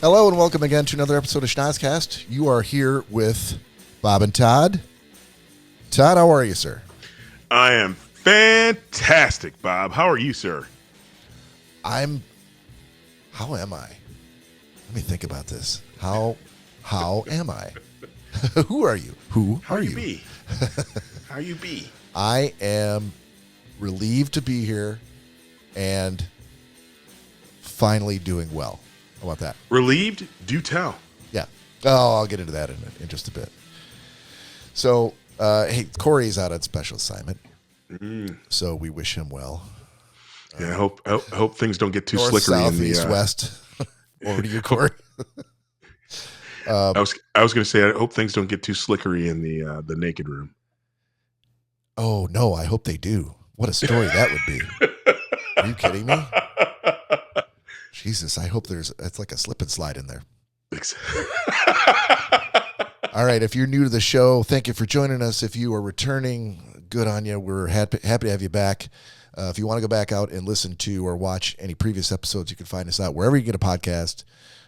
Hello and welcome again to another episode of Schnozzcast. You are here with Bob and Todd. Todd, how are you, sir? I am fantastic, Bob. How are you, sir? How am I? Let me think about this. How am I? Who are you? Who How are you you? be? How you be? I am relieved to be here and finally doing well. How about that? Relieved? Do tell. Yeah. Oh, I'll get into that in just a bit. So, hey, Corey's out on special assignment, so we wish him well. Yeah, I hope things don't get too North, slickery south, in the east, west. Over to you, Corey. I was going to say I hope things don't get too slickery in the naked room. Oh no, I hope they do. What a story that would be. Are you kidding me? Jesus, I hope it's like a slip and slide in there. All right, if you're new to the show, thank you for joining us. If you are returning, good on you. We're happy to have you back. If you want to go back out and listen to or watch any previous episodes, you can find us out wherever you get a podcast.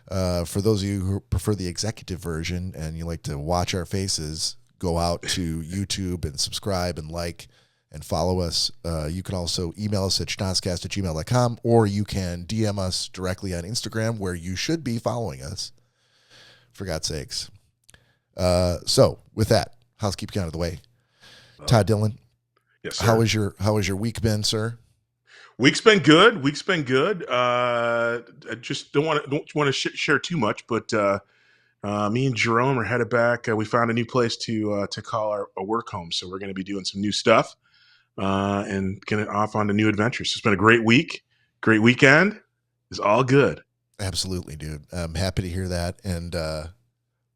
For those of you who prefer the executive version and you like to watch our faces, go out to YouTube and subscribe and like and follow us. You can also email us at schnozzcast@gmail.com, or you can DM us directly on Instagram, where you should be following us, for God's sakes. So with that, housekeeping out of the way, Todd Dillon. Yes, sir. How has your week been, sir? Week's been good. I just don't want to share too much, but me and Jerome are headed back. We found a new place to call our work home, so we're going to be doing some new stuff and getting off on to new adventures. It's been a great week, great weekend. It's all good. Absolutely, dude. I'm happy to hear that. And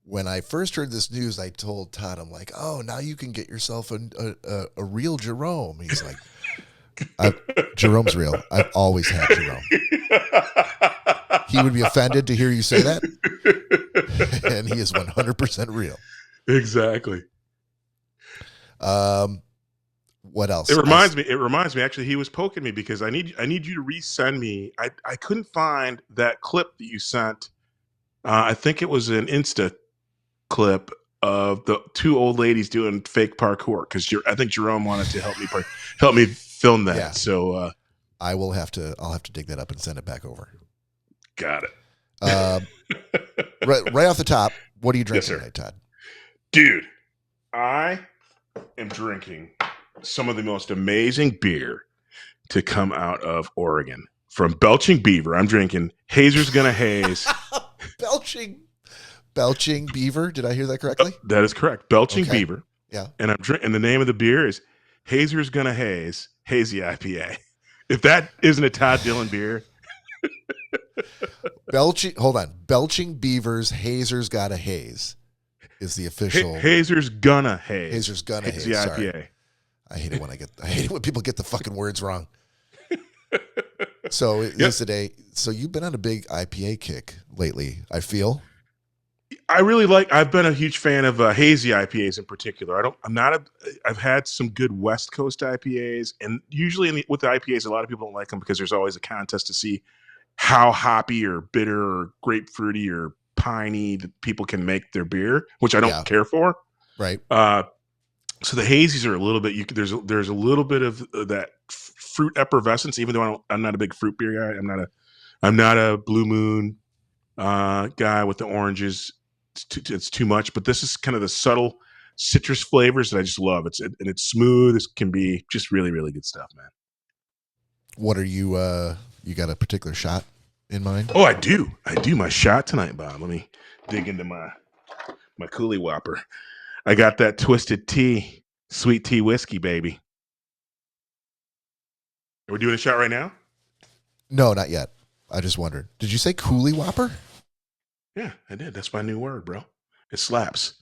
when I first heard this news, I told Todd, I'm like, "Oh, now you can get yourself a real Jerome." He's like, Jerome's real. I've always had Jerome. He would be offended to hear you say that. And he is 100% real. Exactly. What else? It reminds me, actually, he was poking me because I need you to resend me. I couldn't find that clip that you sent. I think it was an Insta clip of the two old ladies doing fake parkour, because I think Jerome wanted to help me film that. Yeah. So I'll have to dig that up and send it back over. Got it. Right off the top, what are you drinking Yes, tonight, Todd? Dude, I am drinking some of the most amazing beer to come out of Oregon. From Belching Beaver, I'm drinking Hazer's Gonna Haze. Belching Beaver. Did I hear that correctly? That is correct. Belching Beaver. Yeah. And I'm drinking. The name of the beer is Hazer's Gonna Haze Hazy IPA. If that isn't a Todd Dillon beer. Belching Beaver's Hazer's Got a Haze is the official. Hazer's Gonna Haze. Hazer's Gonna Hazy Haze. IPA. Sorry. I hate it when people get the fucking words wrong. So today. So you've been on a big IPA kick lately, I feel. I've been a huge fan of hazy IPAs in particular. I've had some good West Coast IPAs, and usually with the IPAs, a lot of people don't like them because there's always a contest to see how hoppy or bitter or grapefruity or piney that people can make their beer, which I don't care for. Right. So the hazies are a little bit. There's a little bit of that fruit effervescence, even though I'm not a big fruit beer guy. I'm not a Blue Moon guy with the oranges. It's too much, but this is kind of the subtle citrus flavors that I just love. It's smooth. It can be just really, really good stuff, man. What are you? You got a particular shot in mind? Oh, I do my shot tonight, Bob. Let me dig into my Coolie Whopper. I got that Twisted Tea, sweet tea whiskey, baby. Are we doing a shot right now? No, not yet. I just wondered. Did you say Coolie Whopper? Yeah, I did. That's my new word, bro. It slaps.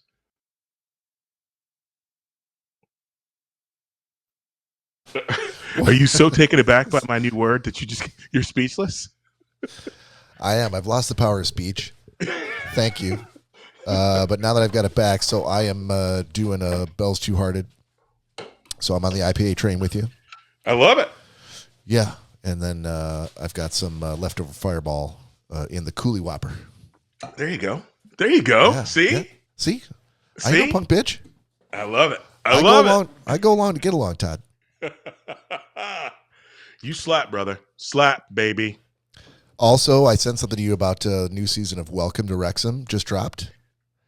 Are you so taken aback by my new word that you're speechless? I am. I've lost the power of speech. Thank you. But now that I've got it back, so I am doing a Bell's Two Hearted. So I'm on the IPA train with you. I love it. Yeah. And then I've got some leftover Fireball in the Coolie Whopper. There you go. There you go. Yeah, See? yeah. See, I know, See? punk bitch. I love it. I go along. I go along to get along, Todd. You slap, brother. Slap, baby. Also, I sent something to you about a new season of Welcome to Wrexham just dropped.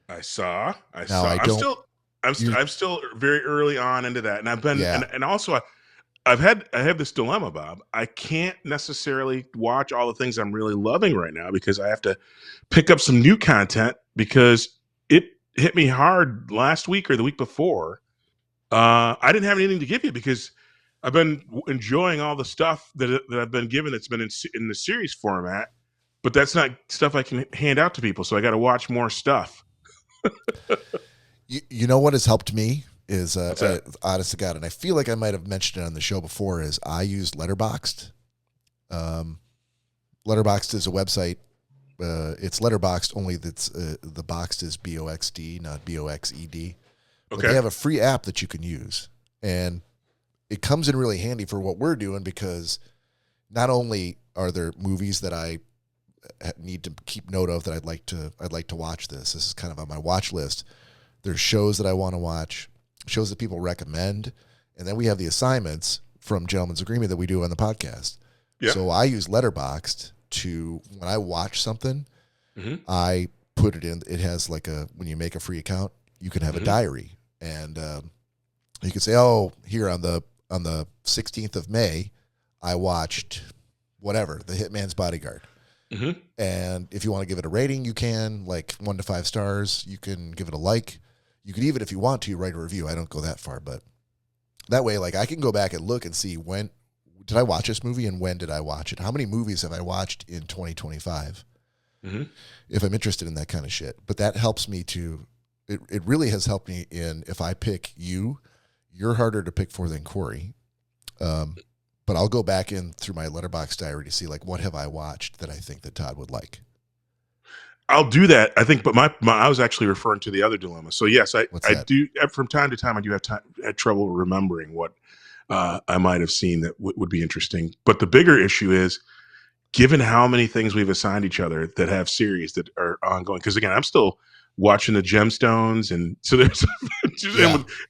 I saw. Now, I don't. I'm still very early on into that, and I've been, Yeah. and also I have this dilemma, Bob. I can't necessarily watch all the things I'm really loving right now because I have to pick up some new content because it hit me hard last week or the week before. I didn't have anything to give you because I've been enjoying all the stuff that I've been given that's been in the series format, but that's not stuff I can hand out to people. So I got to watch more stuff. You know what has helped me is, honest to God, and I feel like I might have mentioned it on the show before, is I used Letterboxd. Letterboxd is a website. It's Letterboxd, only that's the boxed is BOXD, not BOXED. But Okay. they have a free app that you can use, and it comes in really handy for what we're doing because not only are there movies that I need to keep note of that I'd like to watch this. This is kind of on my watch list. There's shows that I want to watch, shows that people recommend, and then we have the assignments from Gentleman's Agreement that we do on the podcast. Yeah. So I use Letterboxd to, when I watch something, Mm-hmm. I put it in. It has like when you make a free account, you can have a diary, and you can say, oh, here on the 16th of May, I watched whatever, The Hitman's Bodyguard. Mm-hmm. And if you want to give it a rating, you can, like 1 to 5 stars. You can give it a like. You could even, if you want to, write a review. I don't go that far, but that way, like, I can go back and look and see when did I watch this movie and when did I watch it? How many movies have I watched in 2025? Mm-hmm. If I'm interested in that kind of shit. But that helps me to, it really has helped me in, if I pick you, you're harder to pick for than Corey. But I'll go back in through my Letterboxd diary to see, like, what have I watched that I think that Todd would like. I'll do that. I think, but I was actually referring to the other dilemma. So yes, I do from time to time. I do have had trouble remembering what I might have seen that would be interesting. But the bigger issue is, given how many things we've assigned each other that have series that are ongoing. Because again, I'm still watching the Gemstones, and so there's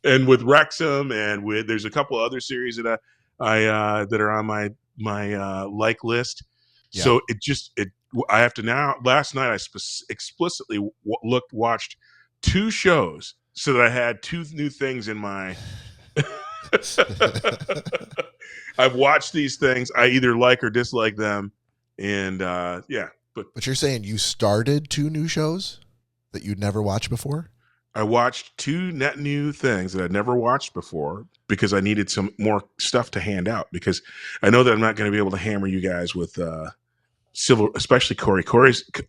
and with Wrexham, and with there's a couple other series that I that are on my like list. Yeah. So I have to now. Last night I explicitly watched 2 shows so that I had 2 new things in my. I've watched these things. I either like or dislike them, and yeah. But you're saying you started 2 new shows that you'd never watched before? I watched 2 net new things that I'd never watched before because I needed some more stuff to hand out, because I know that I'm not going to be able to hammer you guys with civil, especially Corey.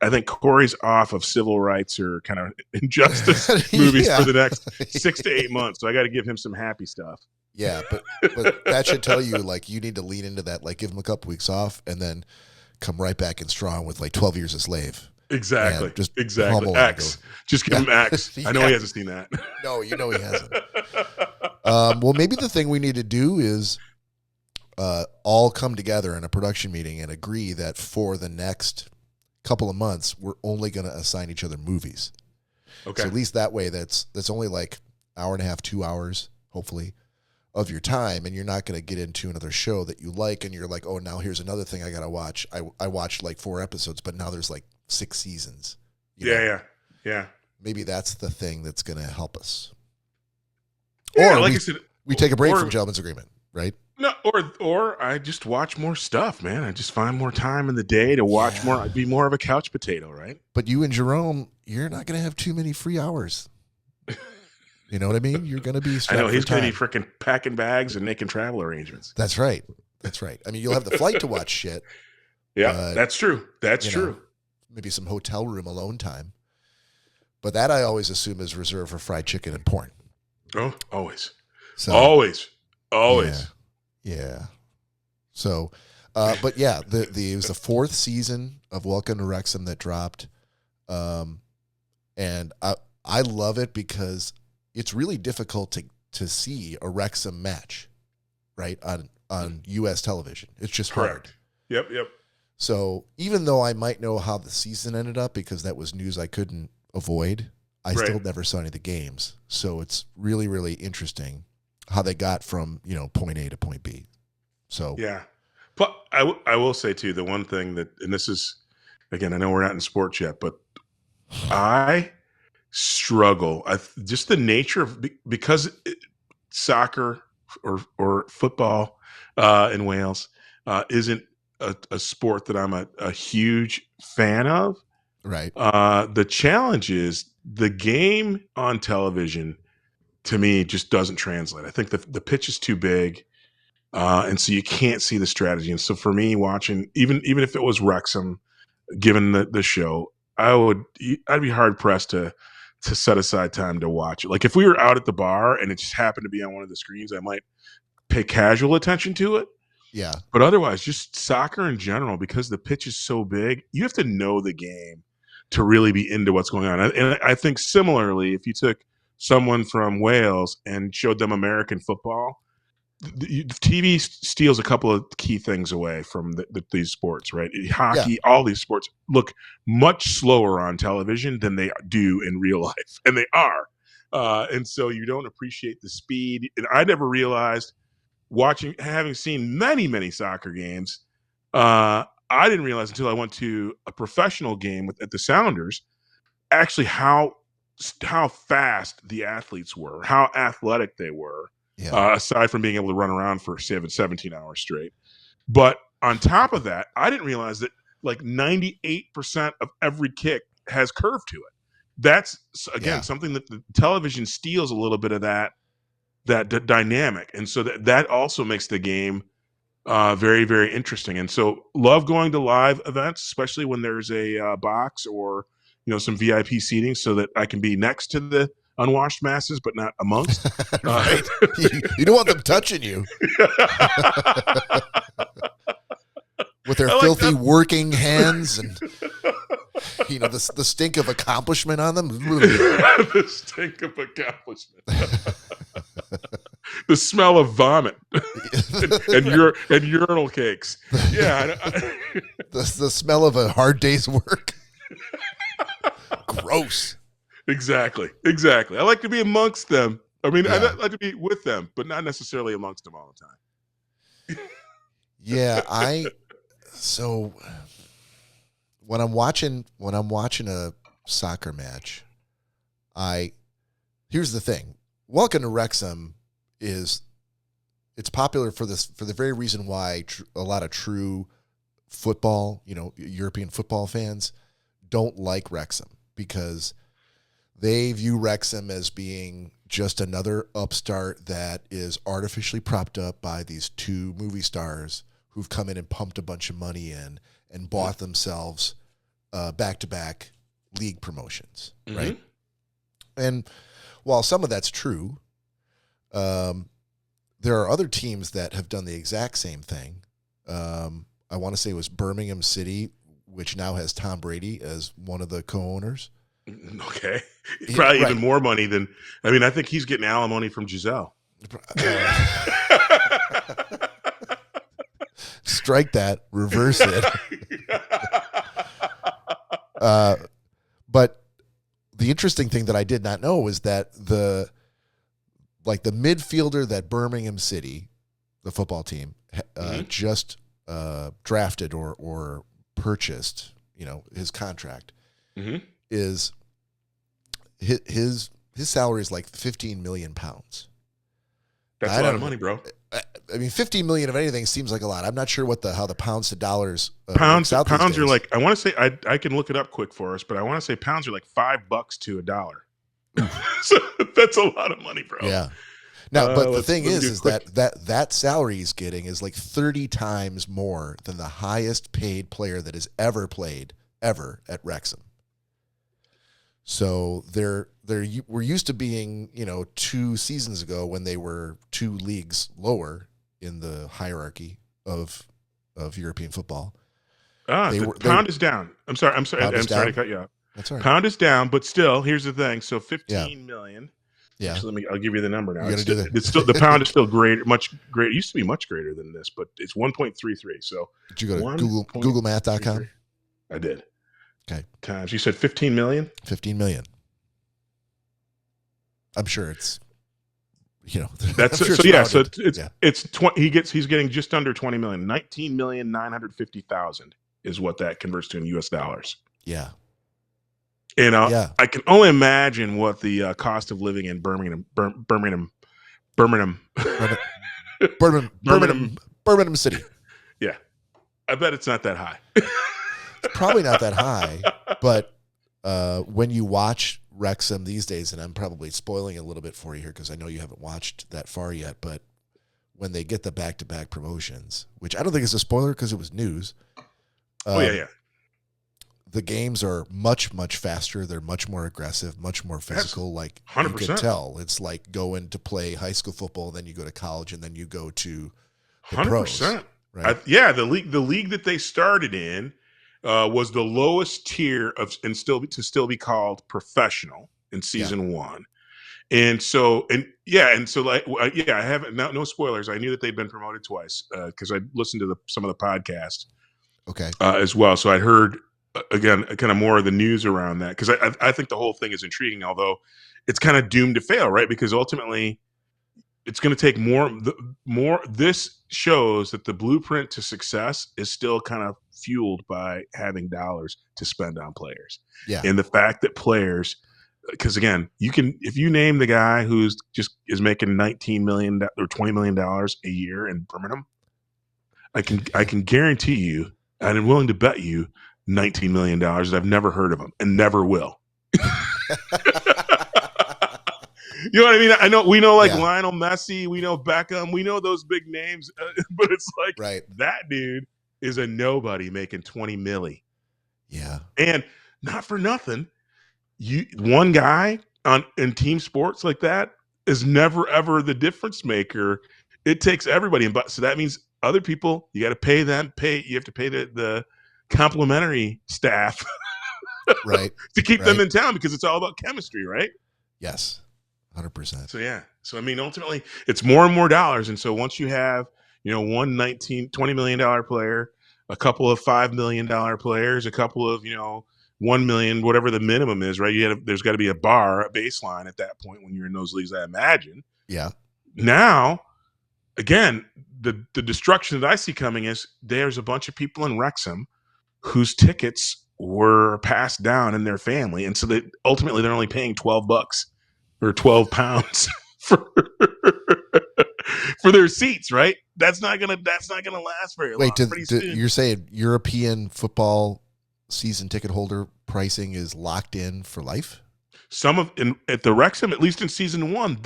I think Corey's off of civil rights or kind of injustice movies for the next 6 to 8 months. So I got to give him some happy stuff. Yeah, but that should tell you, like, you need to lean into that, like, give him a couple weeks off and then come right back in strong with, like, 12 Years a Slave. Exactly. Just exactly. X. Just give him X. I know he hasn't seen that. No, you know he hasn't. Well, maybe the thing we need to do is all come together in a production meeting and agree that for the next couple of months, we're only going to assign each other movies. Okay. So at least that way, that's only like 1.5 hours, 2 hours, hopefully, of your time, and you're not going to get into another show that you like, and you're like, oh, now here's another thing I got to watch. I watched like 4 episodes, but now there's like 6 seasons. Yeah. Maybe that's the thing that's going to help us. Yeah, or like I said, we take a break from Gentleman's Agreement, right? No, or I just watch more stuff, man. I just find more time in the day to watch more. I'd be more of a couch potato, right? But you and Jerome, you're not going to have too many free hours. You know what I mean? You're going to be strapped. I know he's going to be freaking packing bags and making travel arrangements. That's right. I mean, you'll have the flight to watch shit. Yeah, that's true. That's true. Maybe some hotel room alone time. But that I always assume is reserved for fried chicken and porn. Oh, always. So, always. Yeah. So, but yeah, it was the 4th season of Welcome to Wrexham that dropped. And I love it because it's really difficult to see a Wrexham match, right, on U.S. television. It's just hard. Yep. So even though I might know how the season ended up because that was news I couldn't avoid, I Right. still never saw any of the games. So it's really, really interesting how they got from, point A to point B. So Yeah. But I will say too, the one thing that, and this is, again, I know we're not in sports yet, but I struggle. Just the nature of, because soccer or football in Wales isn't a sport that I'm a huge fan of. right. The challenge is the game on television to me just doesn't translate. I think the pitch is too big. And so you can't see the strategy. And so for me, watching even if it was Wrexham, given the show, I'd be hard pressed to set aside time to watch it. Like if we were out at the bar and it just happened to be on one of the screens, I might pay casual attention to it. Yeah. But otherwise, just soccer in general, because the pitch is so big, you have to know the game to really be into what's going on. And I think similarly, if you took someone from Wales and showed them American football, the TV steals a couple of key things away from these sports, right? Hockey, all these sports look much slower on television than they do in real life, and they are. And so you don't appreciate the speed. And I never realized having seen many soccer games, I didn't realize until I went to a professional game at the Sounders, actually how fast the athletes were, how athletic they were. Yeah. Aside from being able to run around for 17 hours straight. But on top of that, I didn't realize that like 98% of every kick has curve to it. That's, again, something that the television steals a little bit of that dynamic. And so that also makes the game very, very interesting. And so love going to live events, especially when there's a box or, some VIP seating so that I can be next to the unwashed masses, but not amongst. Right. You don't want them touching you with their filthy working hands and the stink of accomplishment on them. The stink of accomplishment. The smell of vomit and urinal cakes. Yeah. The smell of a hard day's work. Gross. Exactly. I like to be amongst them. I mean, I like to be with them, but not necessarily amongst them all the time. Yeah, so when I'm watching a soccer match, here's the thing. Welcome to Wrexham it's popular for the very reason why a lot of true football, European football fans don't like Wrexham, because they view Wrexham as being just another upstart that is artificially propped up by these two movie stars who've come in and pumped a bunch of money in and bought themselves back-to-back league promotions, right? And while some of that's true, there are other teams that have done the exact same thing. I want to say it was Birmingham City, which now has Tom Brady as one of the co-owners. Okay. Probably even more money than, I think he's getting alimony from Giselle. Strike that, reverse it. But the interesting thing that I did not know was that the midfielder that Birmingham City, the football team, just drafted or purchased, his contract, is his salary is like 15 million pounds. That's a lot of money, bro. 15 million of anything seems like a lot. I'm not sure how the pounds to dollars pounds are like, I want to say, I can look it up quick for us, but I want to say pounds are like $5 to $1. So that's a lot of money, bro. Yeah. Now, but the thing is that salary he's getting is like 30 times more than the highest paid player that has ever played at Wrexham. So we're used to being, 2 seasons ago when they were 2 leagues lower in the hierarchy of European football. Pound is down. I'm sorry to cut you off. That's all right. Pound is down, but still, here's the thing. So 15 million Yeah. Actually, I'll give you the number now. It's still the pound is still greater, much greater. It used to be much greater than this, but it's 1.33. So did you go to Googlemath.com? I did. Okay. Times. You said 15 million? 15 million. I'm sure it's, that's sure so. Yeah. So it's 20. He's getting just under 20 million. 19,950,000 is what that converts to in U.S. dollars. Yeah. And I can only imagine what the cost of living in Birmingham City. Yeah, I bet it's not that high. It's probably not that high, but when you watch Wrexham these days, and I'm probably spoiling a little bit for you here because I know you haven't watched that far yet, but when they get the back-to-back promotions, which I don't think is a spoiler because it was news. Yeah. The games are much, much faster. They're much more aggressive, much more physical. Like 100%. You can tell, it's like going to play high school football, then you go to college, and then you go to the 100%. pros. Right? The league that they started in was the lowest tier of, and still be called professional in season 1. I haven't, no spoilers. I knew that they'd been promoted twice because I listened to some of the podcasts. Okay. As well. So I'd heard again kind of more of the news around that because I think the whole thing is intriguing, although it's kind of doomed to fail, right? Because ultimately it's going to take more. This shows that the blueprint to success is still kind of fueled by having dollars to spend on players. Yeah. And the fact that players, because again, if you name the guy who's just is making $19 million or $20 million a year in Birmingham, I can guarantee you, and I'm willing to bet you $19 million that I've never heard of him and never will. You know what I mean? We know Lionel Messi, we know Beckham, we know those big names, but it's like that dude is a nobody making 20 milli. Yeah. And not for nothing, one guy in team sports like that is never ever the difference maker. It takes everybody, so that means other people, you got to pay them. You have to pay the complimentary staff, right, to keep them in town because it's all about chemistry, right? Yes, 100%. So yeah, so I mean, ultimately, it's more and more dollars, and so once you have one $20 million player, a couple of $5 million players, a couple of $1 million, whatever the minimum is, right? There's got to be a baseline at that point when you're in those leagues, I imagine. Yeah. Now, again, the destruction that I see coming is there's a bunch of people in Wrexham whose tickets were passed down in their family, and so that ultimately they're only paying $12 or £12 for their seats, right? That's not gonna last very long. You're saying European football season ticket holder pricing is locked in for life? At the Wrexham, at least in season 1,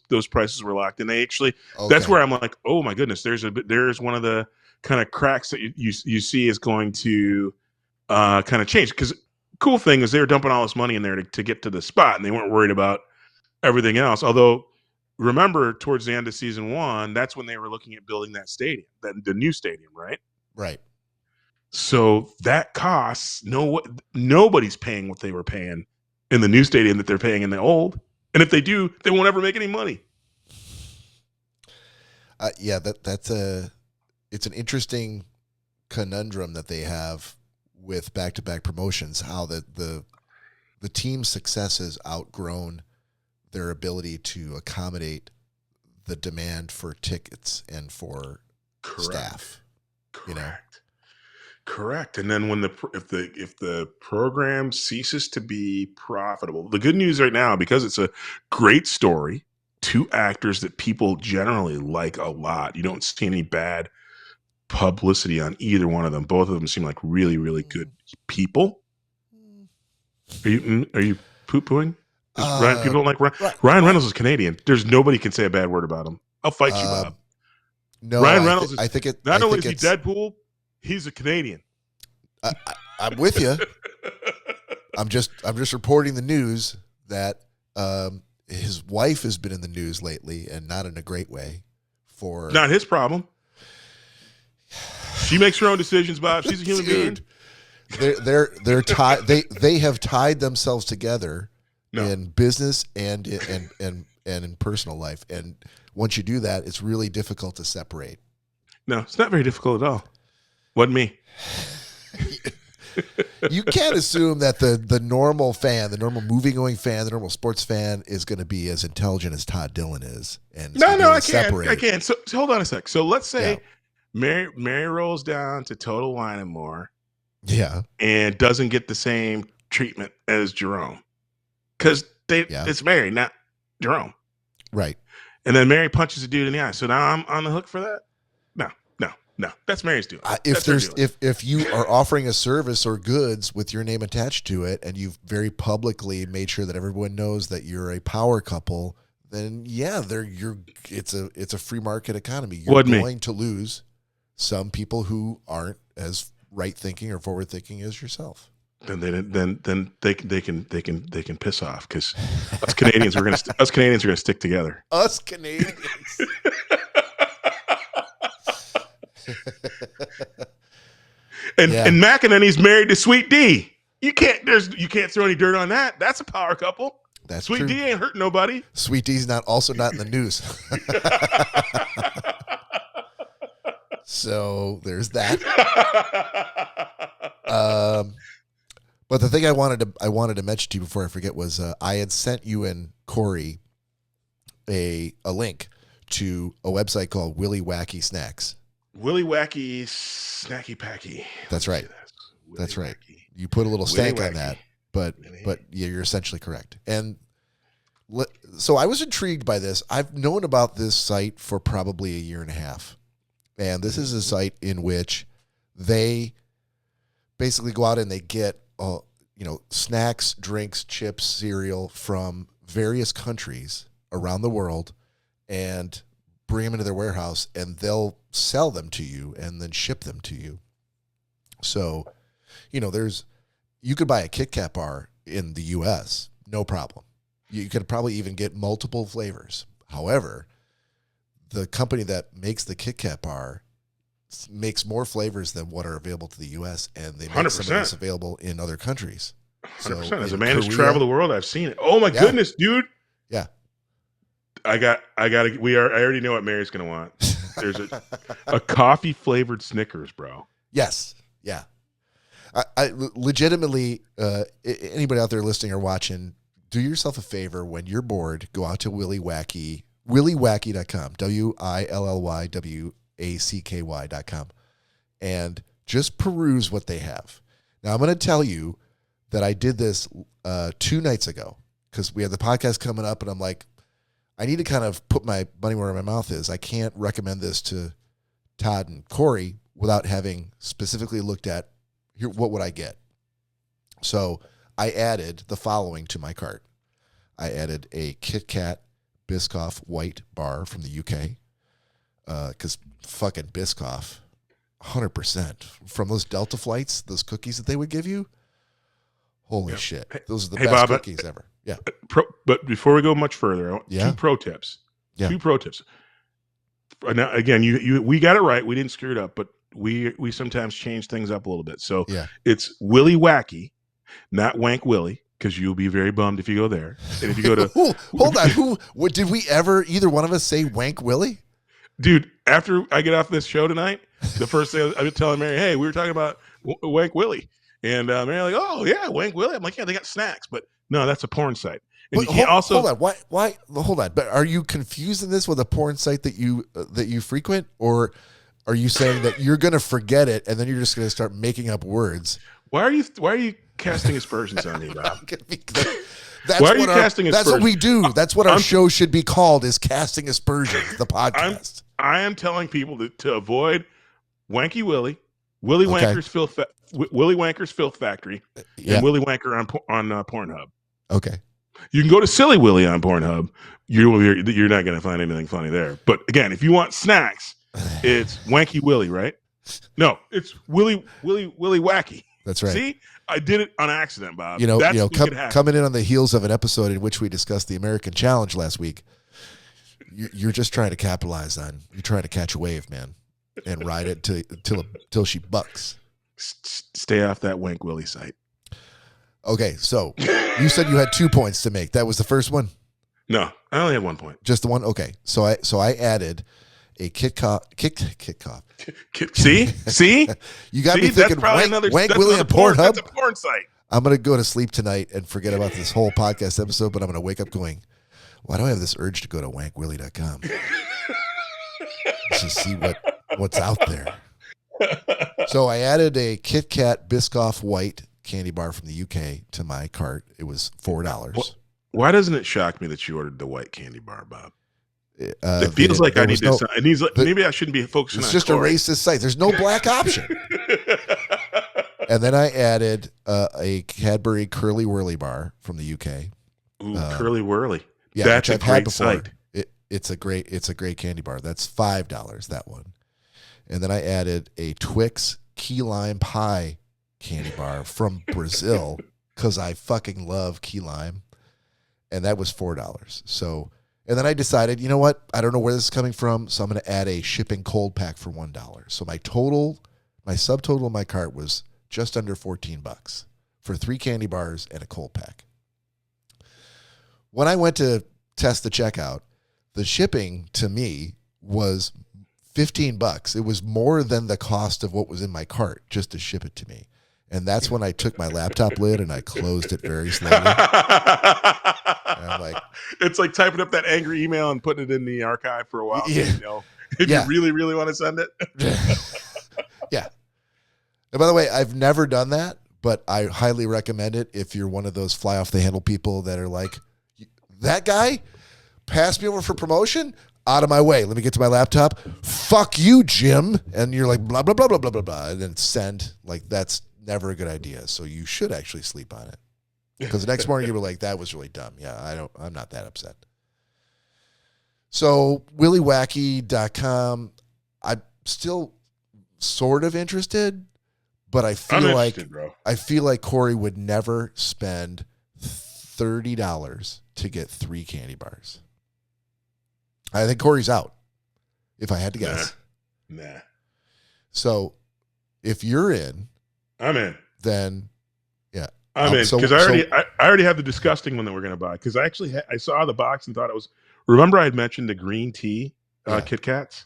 those prices were locked, and they actually that's where I'm like, oh my goodness, there's one of the kind of cracks that you see is going to kind of change. Because cool thing is they were dumping all this money in there to get to the spot, and they weren't worried about everything else. Although, remember, towards the end of season 1, that's when they were looking at building that stadium, the new stadium, right? Right. So that costs nobody's paying what they were paying in the new stadium that they're paying in the old. And if they do, they won't ever make any money. It's an interesting conundrum that they have with back-to-back promotions, how the team's success has outgrown their ability to accommodate the demand for tickets and for staff. Correct. And then if the program ceases to be profitable, the good news right now, because it's a great story, 2 actors that people generally like a lot, you don't see any bad publicity on either one of them. Both of them seem like really, really good people. Are you poo-pooing? People don't like Ryan. Ryan Reynolds is Canadian. There's nobody can say a bad word about him. I'll fight you, Bob. No, Ryan Reynolds is. I think it. Not only is he Deadpool, he's a Canadian. I'm with you. I'm just reporting the news that his wife has been in the news lately, and not in a great way. Not his problem. She makes her own decisions, Bob. She's a human being. They're tied. They have tied themselves together No. in business and in personal life. And once you do that, it's really difficult to separate. No, it's not very difficult at all. Wasn't me. You can't assume that the normal fan, the normal movie-going fan, the normal sports fan is going to be as intelligent as Todd Dillon is. And No, I can't. I can't. So hold on a sec. So let's say Mary rolls down to Total Wine and More. Yeah. And doesn't get the same treatment as Jerome. Because it's Mary, not Jerome. Right. And then Mary punches a dude in the eye. So now I'm on the hook for that? No. That's Mary's doing. If you are offering a service or goods with your name attached to it, and you've very publicly made sure that everyone knows that you're a power couple, then it's a free market economy. You're going to lose some people who aren't as right thinking or forward thinking as yourself. Then they can piss off, because us Canadians are gonna stick together. Us Canadians. And McEnany's married to Sweet D. You can't throw any dirt on that. That's a power couple. That's Sweet true. D ain't hurting nobody. Sweet D's not in the news. So there's that. But the thing I wanted to mention to you before I forget was I had sent you and Corey a link to a website called Willy Wacky Snacks. Willy Wacky Snacky Packy. That's right. That's right. You put a little stank on that, but yeah, you're essentially correct. And so I was intrigued by this. I've known about this site for probably a year and a half. And this is a site in which they basically go out and they get snacks, drinks, chips, cereal from various countries around the world and bring them into their warehouse, and they'll sell them to you and then ship them to you. So, you could buy a Kit Kat bar in the U.S., no problem. You could probably even get multiple flavors. However, the company that makes the Kit Kat bar makes more flavors than what are available to the U.S., and they make 100%. some of this available in other countries. 100%. So As a man who's traveled the world, I've seen it. Oh my goodness, dude. Yeah. I already know what Mary's going to want. There's a coffee flavored Snickers, bro. Yes. Yeah. I legitimately, anybody out there listening or watching, do yourself a favor. When you're bored, go out to willywacky.com, WILLYWACKY.com, and just peruse what they have. Now, I'm going to tell you that I did this 2 nights ago because we had the podcast coming up, and I'm like, I need to kind of put my money where my mouth is. I can't recommend this to Todd and Corey without having specifically looked at what would I get. So I added the following to my cart. I added a Kit Kat Biscoff white bar from the UK, because fucking Biscoff, 100% from those Delta flights, those cookies that they would give you. Holy shit. Those are the best Bob, cookies ever. Yeah. But before we go much further, Yeah. 2 pro tips. Yeah. 2 pro tips. Now, again, we got it right. We didn't screw it up, but we sometimes change things up a little bit. So it's Willy Wacky, not Wank Willy, because you'll be very bummed if you go there. And if you go to hold on, what did we ever either one of us say Wank Willy? Dude, after I get off this show tonight, the first thing I was telling Mary, hey, we were talking about Wank Willy. And Mary like, oh yeah, Wank Willy. I'm like, yeah, they got snacks, but no, that's a porn site. And but you can't hold on. Why? Hold on. But are you confusing this with a porn site that you frequent, or are you saying that you're going to forget it and then you're just going to start making up words? Why are you casting aspersions on me, Bob? That's Why are you casting aspersions? That's what we do. That's what our show should be called, is casting aspersions, the podcast. I am telling people to avoid Wanky Willy, Willy Wanker's Filth Factory, and Willy Wanker on Pornhub. Okay. You can go to Silly Willy on Pornhub. You're not going to find anything funny there. But again, if you want snacks, it's Wanky Willy, right? No, it's Willy Wacky. That's right. See, I did it on accident, Bob. Coming in on the heels of an episode in which we discussed the American Challenge last week, you're just trying to capitalize on. You're trying to catch a wave, man, and ride it till she bucks. Stay off that Wank Willy site. Okay, so you said you had 2 points to make. That was the first one? No, I only had 1 point. Just the one? Okay. So I added a Kit Cop. See? You got See? me thinking Wank Willie and Pornhub. That's a porn site. I'm going to go to sleep tonight and forget about this whole podcast episode, but I'm going to wake up going, why do I have this urge to go to wankwillie.com? To see what's out there. So I added a Kit Kat Biscoff White candy bar from the UK to my cart. It was $4. Why doesn't it shock me that you ordered the white candy bar, Bob? It feels like I need this. Maybe I shouldn't be focusing on It's just Corey. A racist site. There's no black option. And then I added a Cadbury Curly Whirly bar from the UK. Ooh, Curly Whirly. Yeah, that's a great site. It's a great candy bar. That's $5, that one. And then I added a Twix key lime pie candy bar from Brazil because I fucking love key lime. And that was $4. So, and then I decided, you know what? I don't know where this is coming from, so I'm going to add a shipping cold pack for $1. So my subtotal of my cart was just under $14 for 3 candy bars and a cold pack. When I went to test the checkout, the shipping to me was $15. It was more than the cost of what was in my cart just to ship it to me. And that's when I took my laptop lid and I closed it very slowly. And I'm like, it's like typing up that angry email and putting it in the archive for a while. Yeah. If you really, really want to send it. Yeah. And by the way, I've never done that, but I highly recommend it if you're one of those fly off the handle people that are like, that guy passed me over for promotion? Out of my way. Let me get to my laptop. Fuck you, Jim. And you're like, blah, blah, blah, blah, blah, blah, blah. And then send. Like, that's never a good idea. So you should actually sleep on it. Because the next morning you were like, that was really dumb. Yeah, I'm not that upset. So williewacky.com, I'm still sort of interested, but I feel like Corey would never spend $30 to get 3 candy bars. I think Corey's out, if I had to guess. Nah. So if you're in, I'm in. Then yeah, I'm in because I already have the disgusting one that we're gonna buy because I actually I saw the box and thought it was. Remember I had mentioned the green tea Kit Kats.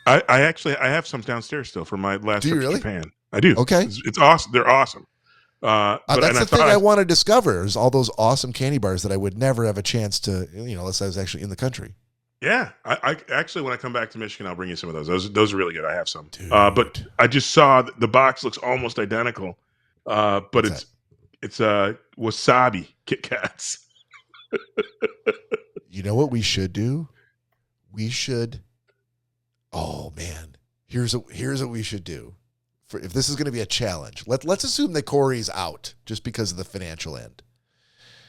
I have some downstairs still from my last trip to Japan. I do. Okay, it's awesome. They're awesome. That's the thing I want to discover is all those awesome candy bars that I would never have a chance to, unless I was actually in the country. Yeah, I actually, when I come back to Michigan, I'll bring you some of those. Those are really good. I have some. But I just saw the box looks almost identical, but it's wasabi Kit Kats. You know what we should do? We should. Oh man, here's what we should do. If this is going to be a challenge, let's assume that Corey's out just because of the financial end.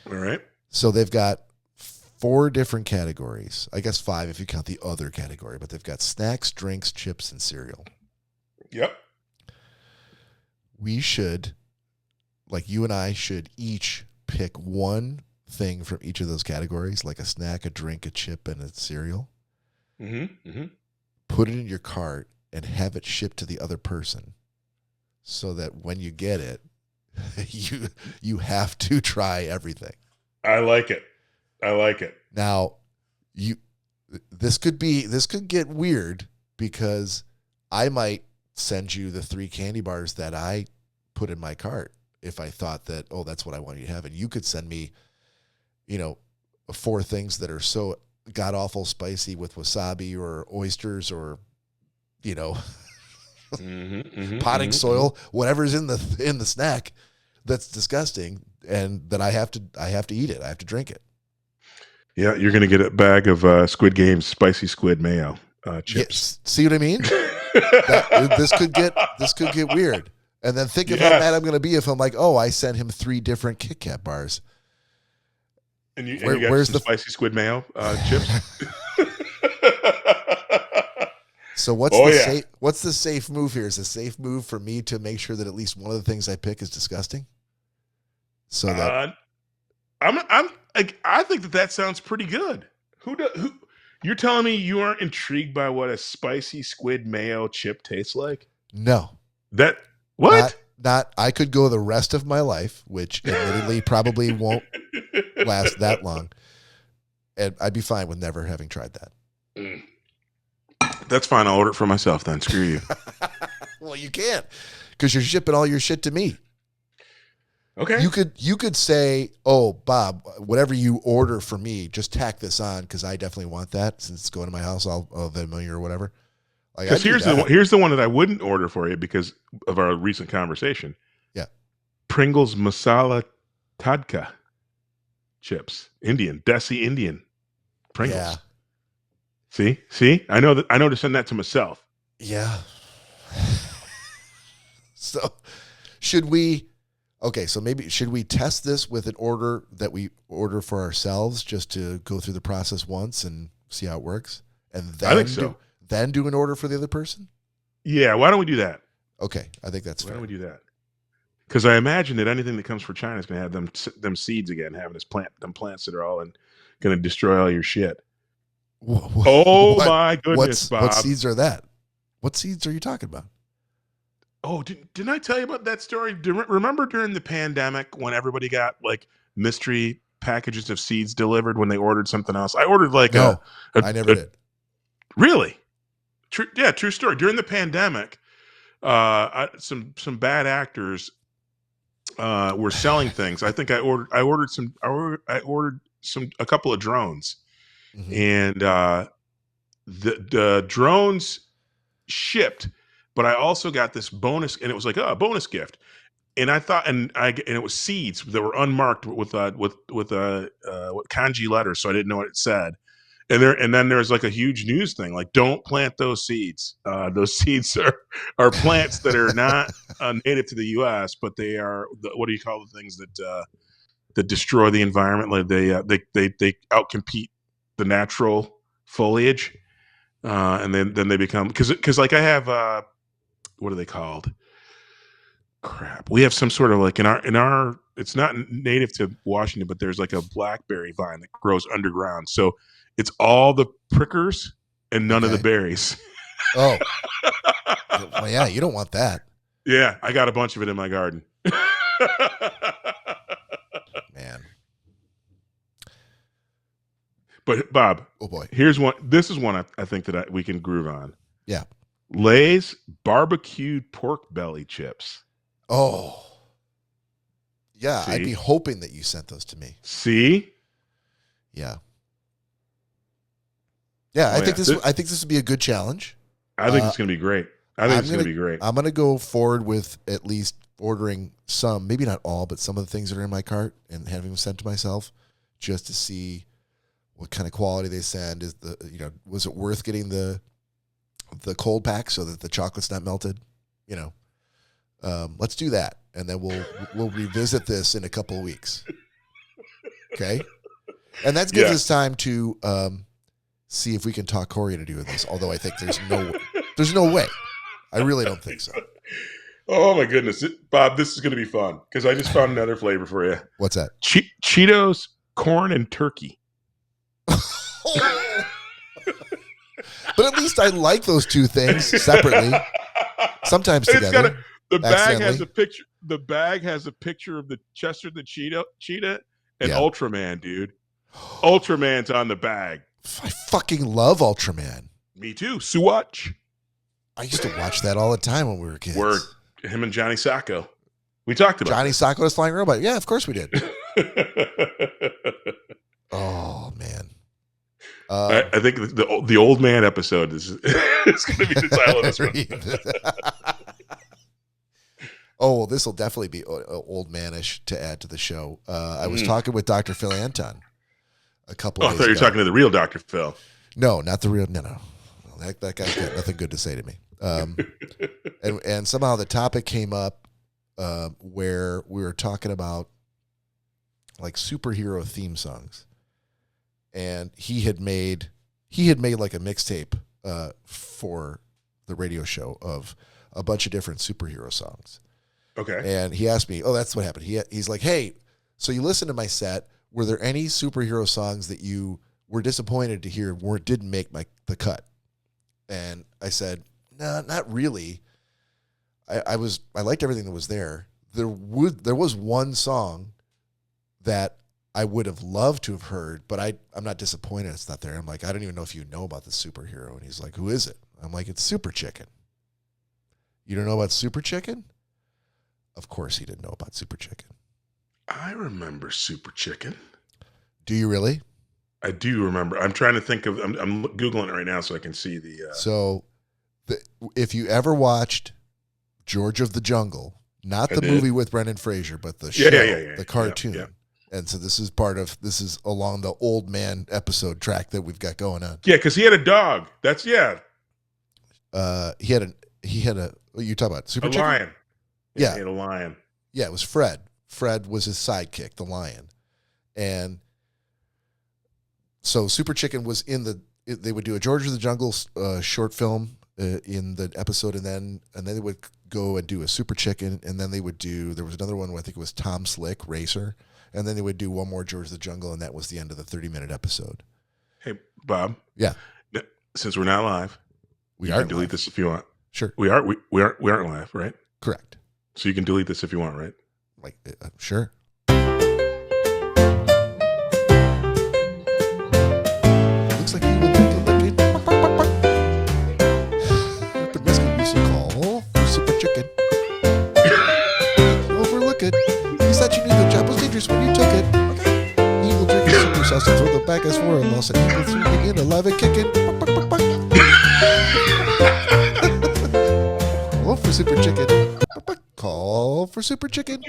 All right. So they've got 4 different categories. I guess 5 if you count the other category, but they've got snacks, drinks, chips, and cereal. Yep. We should, like you and I should each pick one thing from each of those categories, like a snack, a drink, a chip, and a cereal. Mm-hmm. Mm-hmm. Put it in your cart and have it shipped to the other person. So that when you get it, you have to try everything. I like it. Now, this could get weird because I might send you the 3 candy bars that I put in my cart if I thought that, that's what I want you to have. And you could send me, 4 things that are so god awful spicy with wasabi or oysters or, potting soil, whatever's in the snack that's disgusting, and that I have to eat it. I have to drink it. Yeah, you're gonna get a bag of Squid Game's spicy squid mayo chips. Yes. See what I mean? This could get weird. And then think of how mad I'm gonna be if I'm like, I sent him 3 different Kit Kat bars. And you got where's the spicy squid mayo chips? So what's the safe move here? Is the safe move for me to make sure that at least one of the things I pick is disgusting? So that I think that sounds pretty good. Who you're telling me you aren't intrigued by what a spicy squid mayo chip tastes like? No. What? I could go the rest of my life, which admittedly probably won't last that long. And I'd be fine with never having tried that. Mm. That's fine. I'll order it for myself then. Screw you. Well, you can't because you're shipping all your shit to me. Okay. You could say, oh, Bob, whatever you order for me, just tack this on because I definitely want that. Since it's going to my house, I'll Venmo you or whatever. Because here's the one that I wouldn't order for you because of our recent conversation. Yeah. Pringles Masala Tadka chips. Desi Indian. Pringles. Yeah. See? I know to send that to myself. Yeah. So should we test this with an order that we order for ourselves just to go through the process once and see how it works? And then I think so. Then do an order for the other person? Yeah, why don't we do that? Okay, I think that's fair. Why don't we do that? Because I imagine that anything that comes from China is going to have them seeds again, having them plants that are all going to destroy all your shit. My goodness, Bob! What seeds are that? What seeds are you talking about? Oh, didn't I tell you about that story? Remember during the pandemic when everybody got like mystery packages of seeds delivered when they ordered something else? I ordered I never did. Really? True story. During the pandemic, some bad actors were selling things. I think I ordered a couple of drones, mm-hmm. and the drones shipped, but I also got this bonus, and it was like a bonus gift. And I thought, and it was seeds that were unmarked with kanji letters, so I didn't know what it said. And then there's like a huge news thing, like don't plant those seeds. Those seeds are plants that are not native to the U.S., but they are what do you call the things that destroy the environment? Like they outcompete the natural foliage, and then they become because like I have what are they called? Crap. We have some sort of like in our it's not native to Washington, but there's like a blackberry vine that grows underground. So it's all the prickers and none of the berries. Oh. Well, yeah, you don't want that. Yeah, I got a bunch of it in my garden. Man. But Bob, oh boy, here's one. This is one I think that we can groove on. Yeah. Lay's barbecued pork belly chips. Oh. Yeah, See? I'd be hoping that you sent those to me. See? Yeah. Yeah, I think this would be a good challenge. I think it's going to be great. I think it's going to be great. I'm going to go forward with at least ordering some, maybe not all, but some of the things that are in my cart and having them sent to myself just to see what kind of quality they send. Was it worth getting the cold pack so that the chocolate's not melted? Let's do that, and then we'll revisit this in a couple of weeks. Okay, and that gives us time to see if we can talk Corey into doing this. Although I think there's no way. I really don't think so. Oh my goodness, Bob, this is going to be fun because I just found another flavor for you. What's that? Cheetos, corn, and turkey. But at least I like those two things separately. Sometimes together. The bag has a picture. The bag has a picture of the Chester the cheetah and Ultraman, dude. Ultraman's on the bag. I fucking love Ultraman. Me too. Swatch. I used to watch that all the time when we were kids. Him and Johnny Sacco. We talked about Johnny Sacco, the flying robot. Yeah, of course we did. Oh man. I think the old man episode is going to be the title of this one. Oh, well, this will definitely be old manish to add to the show. I was talking with Dr. Phil Anton a couple of days ago. I thought you were talking to the real Dr. Phil. No, not the real. No. That guy's got nothing good to say to me. And somehow the topic came up where we were talking about like superhero theme songs. And he had made like a mixtape for the radio show of a bunch of different superhero songs. Okay. And he asked me, that's what happened. He's like, hey, so you listened to my set. Were there any superhero songs that you were disappointed to hear didn't make the cut? And I said, no, not really. I liked everything that was there. There was one song that I would have loved to have heard, but I'm not disappointed it's not there. I'm like, I don't even know if you know about the superhero. And he's like, who is it? I'm like, it's Super Chicken. You don't know about Super Chicken? Of course he didn't know about Super Chicken. I remember Super Chicken. Do you really? I do remember. I'm trying to think of. I'm Googling it right now so I can see the. So, if you ever watched George of the Jungle, not the movie with Brendan Fraser, but the show, the cartoon. Yeah. And so this is along the old man episode track that we've got going on. Yeah, because he had a dog. That's He had a. What you talking about? Super Chicken? lion. Yeah, he had a lion. Yeah, it was Fred. Fred was his sidekick, the lion, and so Super Chicken was they would do a George of the Jungle short film in the episode, and then they would go and do a Super Chicken, and then there was another one where I think it was Tom Slick Racer, and then they would do one more George of the Jungle, and that was the end of the 30-minute episode. Hey, Bob. Yeah. Since we're not live, we you are can delete this if you want. Sure. We aren't live, right? Correct. So you can delete this if you want, right? Like, sure. Looks like you would like to lick it. The rescue music call for Super Chicken. Overlook it. He said you knew the job was dangerous when you took it. He will drink his super sauce and throw the back as for a loss, and he will throw it in alive and kicking. Call for Super Chicken. Call for Super Chicken.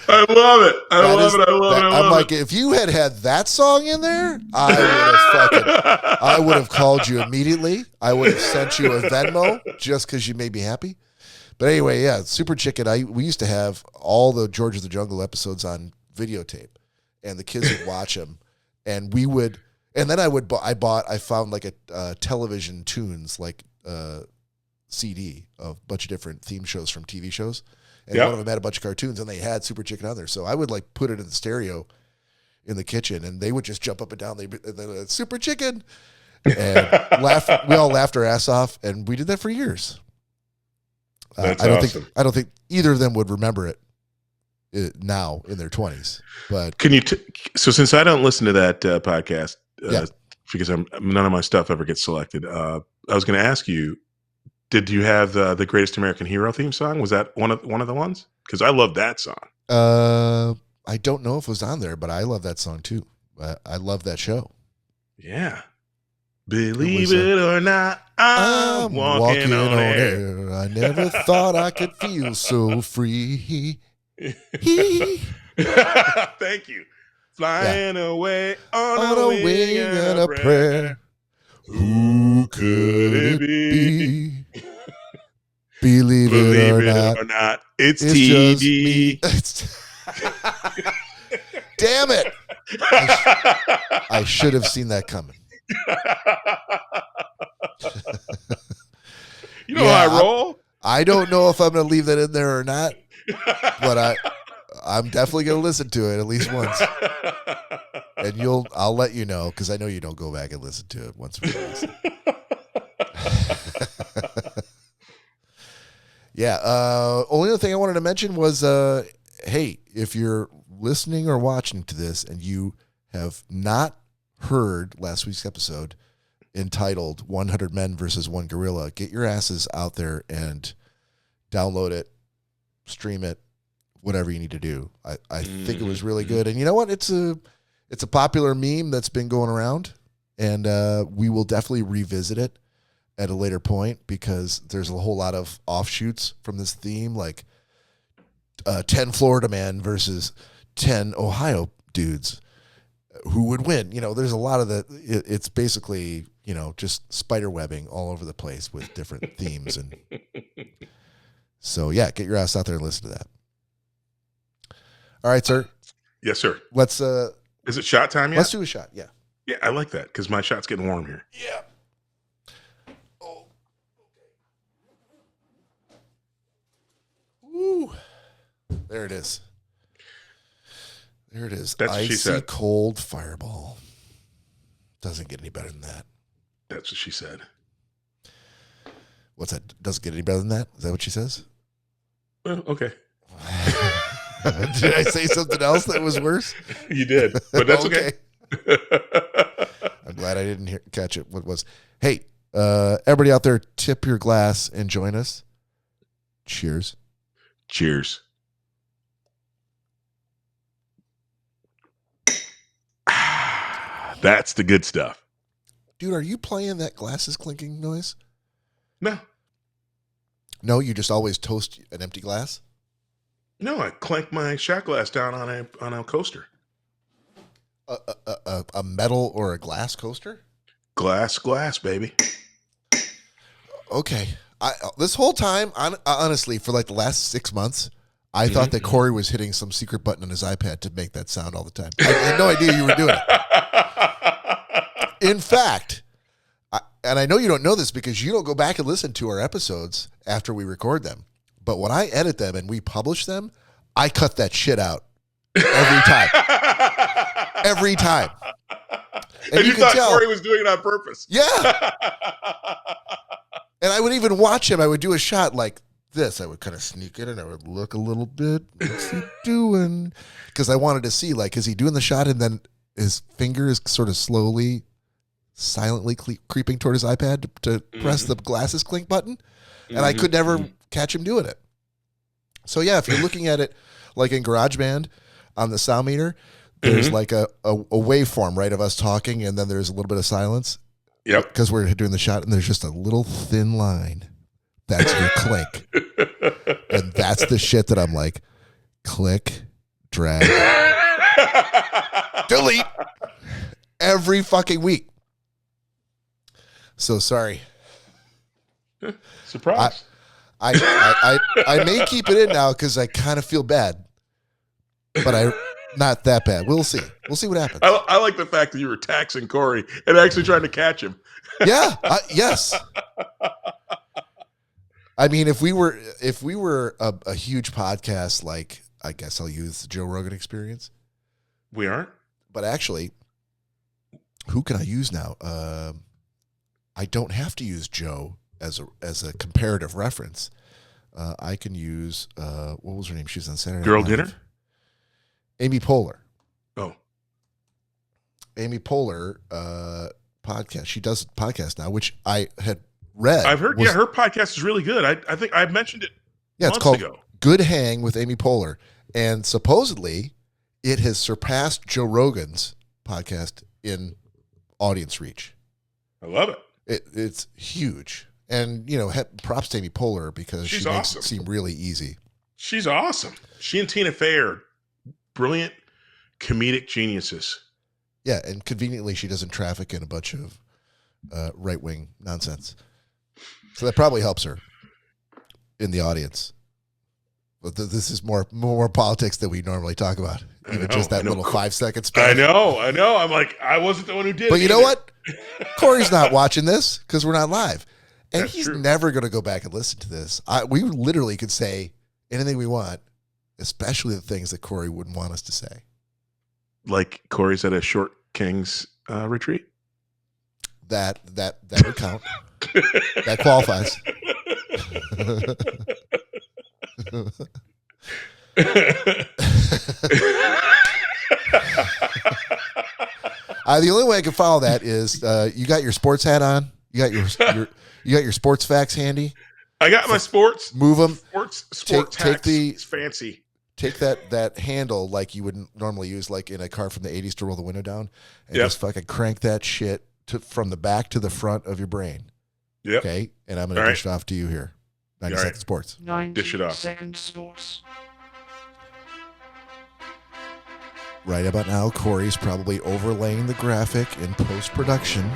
I love it. I love it. I'm like, if you had that song in there, I would have called you immediately. I would have sent you a Venmo just because you made me happy. But anyway, yeah, Super Chicken. We used to have all the George of the Jungle episodes on videotape, and the kids would watch them, and we would. And then I found like a television tunes like CD of a bunch of different theme shows from TV shows. And one of them had a bunch of cartoons, and they had Super Chicken on there. So I would like put it in the stereo in the kitchen, and they would just jump up and down. They Super Chicken, and laugh. We all laughed our ass off, and we did that for years. That's awesome. I don't think either of them would remember it now in their 20s. But can you? So since I don't listen to that podcast, because none of my stuff ever gets selected, I was going to ask you. Did you have the Greatest American Hero theme song? Was that one of the ones? Because I love that song. I don't know if it was on there, but I love that song too. I love that show. Yeah. Believe it or not, I'm walking on air. I never thought I could feel so free. Thank you. Flying away on a wing and a prayer. Who could it be? Believe it or not, it's TD. Damn it! I should have seen that coming. You know how I roll? I don't know if I'm going to leave that in there or not, but I'm definitely going to listen to it at least once. And I'll let you know, because I know you don't go back and listen to it once we release it. Yeah. Only other thing I wanted to mention was, hey, if you're listening or watching to this and you have not heard last week's episode entitled 100 Men versus One Gorilla, get your asses out there and download it, stream it, whatever you need to do. I think it was really good. And you know what? It's a popular meme that's been going around, and we will definitely revisit it at a later point, because there's a whole lot of offshoots from this theme, like 10 Florida men versus 10 Ohio dudes. Who would win? You know, there's a lot of the, it's basically, you know, just spider webbing all over the place with different themes. And so, yeah, get your ass out there and listen to that. All right, sir. Yes, sir. Let's, is it shot time yet? Let's do a shot. Yeah. Yeah, I like that, because my shot's getting warm here. Yeah. Oh, okay. Woo. There it is. There it is. That's what she said. Cold fireball. Doesn't get any better than that. That's what she said. What's that? Doesn't get any better than that? Is that what she says? Well, okay. Did I say something else that was worse? You did, but that's okay. I'm glad I didn't catch it. What was? Hey, everybody out there, tip your glass and join us. Cheers. Cheers. That's the good stuff. Dude, are you playing that glasses clinking noise? No. No, you just always toast an empty glass? No, I clank my shot glass down on a coaster. A metal or a glass coaster? Glass, baby. Okay. This whole time, honestly, for like the last 6 months, I thought that Corey was hitting some secret button on his iPad to make that sound all the time. I had no idea you were doing it. In fact, and I know you don't know this because you don't go back and listen to our episodes after we record them, but when I edit them and we publish them, I cut that shit out every time. Every time. And you thought Corey was doing it on purpose. Yeah. And I would even watch him. I would do a shot like this. I would kind of sneak in and I would look a little bit. What's he doing? Because I wanted to see, like, is he doing the shot and then his finger is sort of slowly, silently creeping toward his iPad to press the glasses clink button? And I could never catch him doing it. So, yeah, if you're looking at it like in GarageBand on the sound meter, there's like a waveform, right, of us talking, and then there's a little bit of silence. Yep. Because we're doing the shot, and there's just a little thin line. That's your clink. And that's the shit that I'm like, click, drag, delete every fucking week. So sorry. Surprise. I may keep it in now because I kind of feel bad, but not that bad. We'll see. We'll see what happens. I like the fact that you were taxing Corey and actually trying to catch him. Yeah. Yes. I mean, if we were a huge podcast, like I guess I'll use the Joe Rogan Experience. We aren't. But actually, who can I use now? I don't have to use Joe as a comparative reference. I can use what was her name? She was on Saturday Night Girl Live. Dinner? Amy Poehler. Oh. Amy Poehler podcast. She does a podcast now, which I had read. I've heard. Her podcast is really good. I think I mentioned it. Yeah, it's called Good Hang with Amy Poehler, and supposedly it has surpassed Joe Rogan's podcast in audience reach. I love it. It's huge, and props to Amy Poehler because she makes it seem really easy. She's awesome. She and Tina Fey are brilliant comedic geniuses. Yeah, and conveniently she doesn't traffic in a bunch of right-wing nonsense. So that probably helps her in the audience. But this is more politics than we normally talk about. Even just that little 5-second span. I know. I'm like, I wasn't the one who did it. But you know what? Corey's not watching this because we're not live. And he's never going to go back and listen to this. We literally could say anything we want, especially the things that Corey wouldn't want us to say. Like Corey's at a Short Kings retreat? That would count. That qualifies. The only way I can follow that is you got your sports hat on. You got your sports facts handy. I got my sports. Move them. Sports hacks. It's fancy. Take that handle like you wouldn't normally use, like in a car from the 80s to roll the window down, and just fucking crank that shit from the back to the front of your brain. Yep. Okay? And I'm going to dish it off to you here. 90 Second Sports. 90 Dish it off. Second Sports. Right about now, Corey's probably overlaying the graphic in post-production.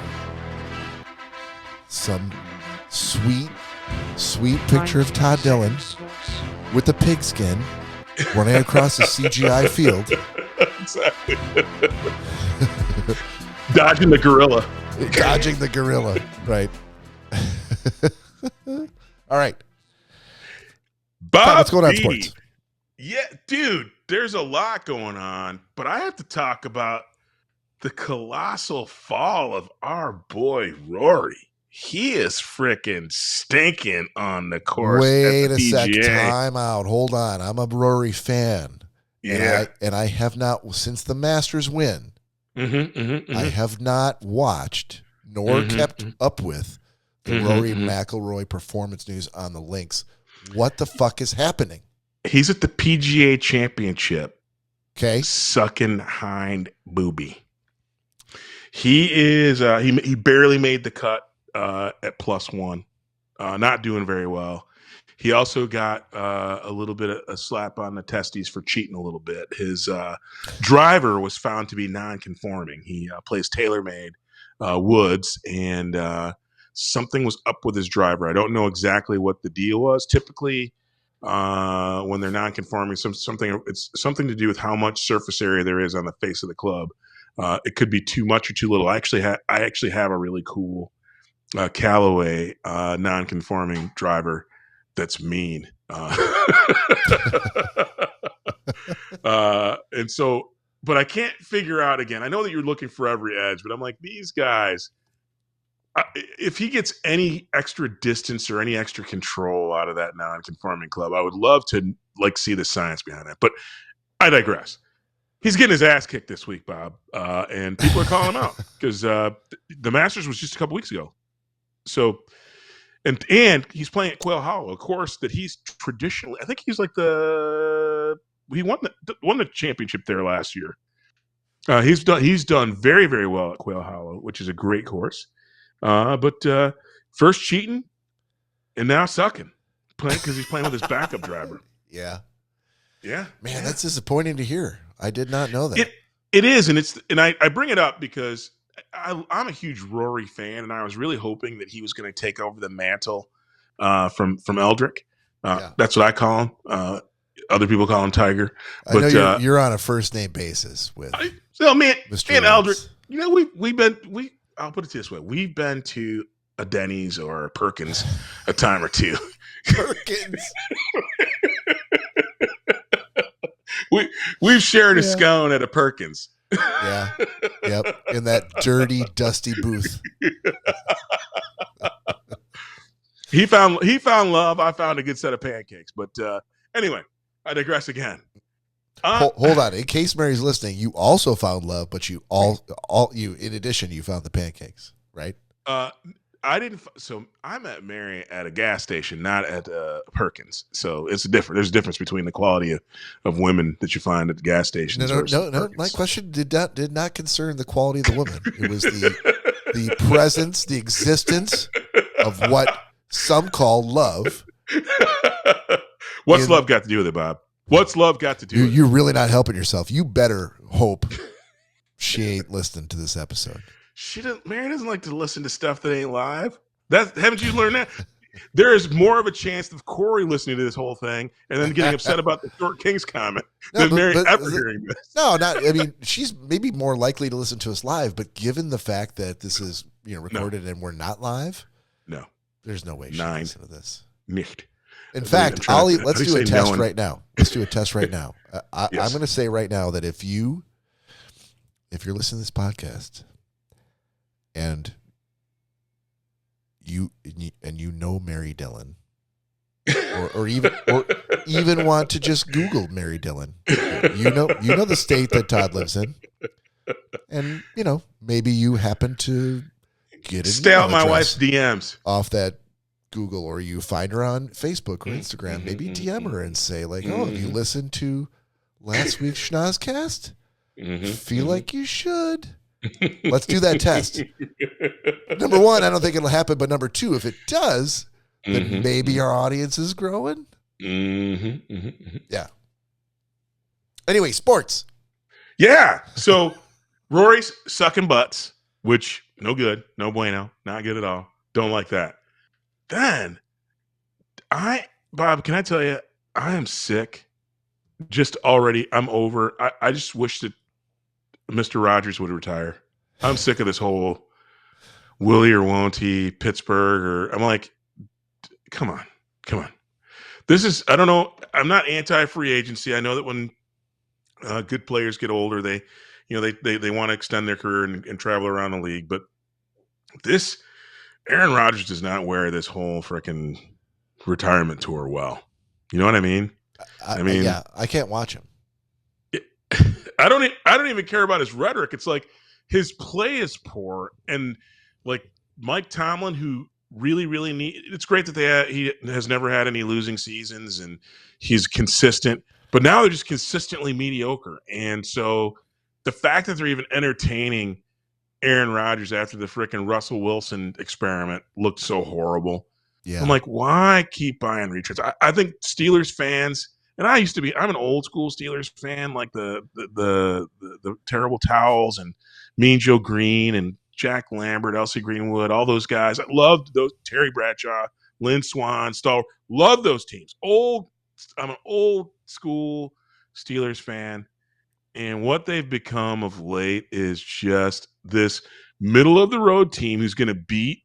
Some sweet picture of Todd Dillon with the pigskin running across the CGI field. Exactly. Dodging the gorilla. Dodging the gorilla. Right. All right. Bob, what's going on in sports? Yeah, dude, there's a lot going on, but I have to talk about the colossal fall of our boy Rory. he is freaking stinking on the course Wait at the a sec. PGA. Time out. Hold on. I'm a Rory fan. Yeah. And I have not, since the Masters win, I have not watched nor kept up with the Rory McIlroy performance news on the links. What the fuck is happening? He's at the PGA Championship. Okay. Sucking hind booby. He is he barely made the cut at +1. Not doing very well. He also got a little bit of a slap on the testes for cheating a little bit. His driver was found to be non-conforming. He plays TaylorMade woods, and something was up with his driver. I don't know exactly what the deal was. Typically, when they're non-conforming, it's something to do with how much surface area there is on the face of the club. It could be too much or too little. I actually have a really cool Callaway non-conforming driver that's mean. And so, but I can't figure out again. I know that you're looking for every edge, but I'm like, these guys, if he gets any extra distance or any extra control out of that non-conforming club, I would love to see the science behind that. But I digress. He's getting his ass kicked this week, Bob, and people are calling him out because the Masters was just a couple weeks ago. So, and he's playing at Quail Hollow, a course that he's traditionally, I think he's like he won the championship there last year. He's done very, very well at Quail Hollow, which is a great course. But first cheating and now sucking, because he's playing with his backup driver. Yeah. Yeah. Man, that's disappointing to hear. I did not know that. It is, and I bring it up because I'm a huge Rory fan, and I was really hoping that he was going to take over the mantle from Eldrick. That's what I call him. Other people call him Tiger. But, I know you're on a first name basis with Mr. Eldrick. You know, I'll put it this way: we've been to a Denny's or a Perkins a time or two. Perkins. We've shared a scone at a Perkins. Yeah. Yep. In that dirty, dusty booth. He found love. I found a good set of pancakes. But anyway, I digress again. Hold on. In case Mary's listening, you also found love, but you in addition, you found the pancakes, right? I didn't. So I met Mary at a gas station, not at Perkins. So it's different. There's a difference between the quality of women that you find at the gas stations. No. My question did not concern the quality of the woman. It was the presence, the existence of what some call love. What's love got to do with it, Bob? What's love got to do with it? You're really not helping yourself. You better hope she ain't listening to this episode. Mary doesn't like to listen to stuff that ain't live. Haven't you learned that? There is more of a chance of Corey listening to this whole thing and then getting upset about the Short Kings comment than Mary ever hearing this. No, I mean, she's maybe more likely to listen to us live, but given the fact that this is recorded and we're not live, no, there's no way she can listen to this. Nicht. In fact, let's do a test right now. Let's do a test right now. I'm going to say right now that if you're listening to this podcast and you know Mary Dillon, or even want to just Google Mary Dillon, you know the state that Todd lives in, and maybe you happen to stay out my wife's DMs off that Google, or you find her on Facebook or Instagram, maybe DM her and say have you listened to last week's Schnozzcast? Feel like you should. Let's do that test. Number one, I don't think it'll happen, but number two, if it does, then maybe our audience is growing. Yeah. Anyway, sports. Yeah. So Rory's sucking butts, which no good, no bueno, not good at all. Don't like that. Then Bob, can I tell you, I am sick. Just already, I'm over. I just wish that Mr. Rogers would retire. I'm sick of this whole will he or won't he, Pittsburgh, I'm like, come on. This is, I don't know. I'm not anti-free agency. I know that when good players get older, they want to extend their career and travel around the league. But this Aaron Rodgers does not wear this whole freaking retirement tour well. You know what I mean? Yeah, I can't watch him. I don't even care about his rhetoric. It's like his play is poor, and like Mike Tomlin, who really it's great that he has never had any losing seasons, and he's consistent. But now they're just consistently mediocre, and so the fact that they're even entertaining Aaron Rodgers after the freaking Russell Wilson experiment looked so horrible. Yeah. I'm like, why keep buying retreads? I think Steelers fans, and I'm an old school Steelers fan, like the terrible towels and Mean Joe Green and Jack Lambert, Elsie Greenwood, all those guys. I loved those, Terry Bradshaw, Lynn Swann, Stahl. Love those teams. I'm an old school Steelers fan. And what they've become of late is just this middle of the road team who's going to beat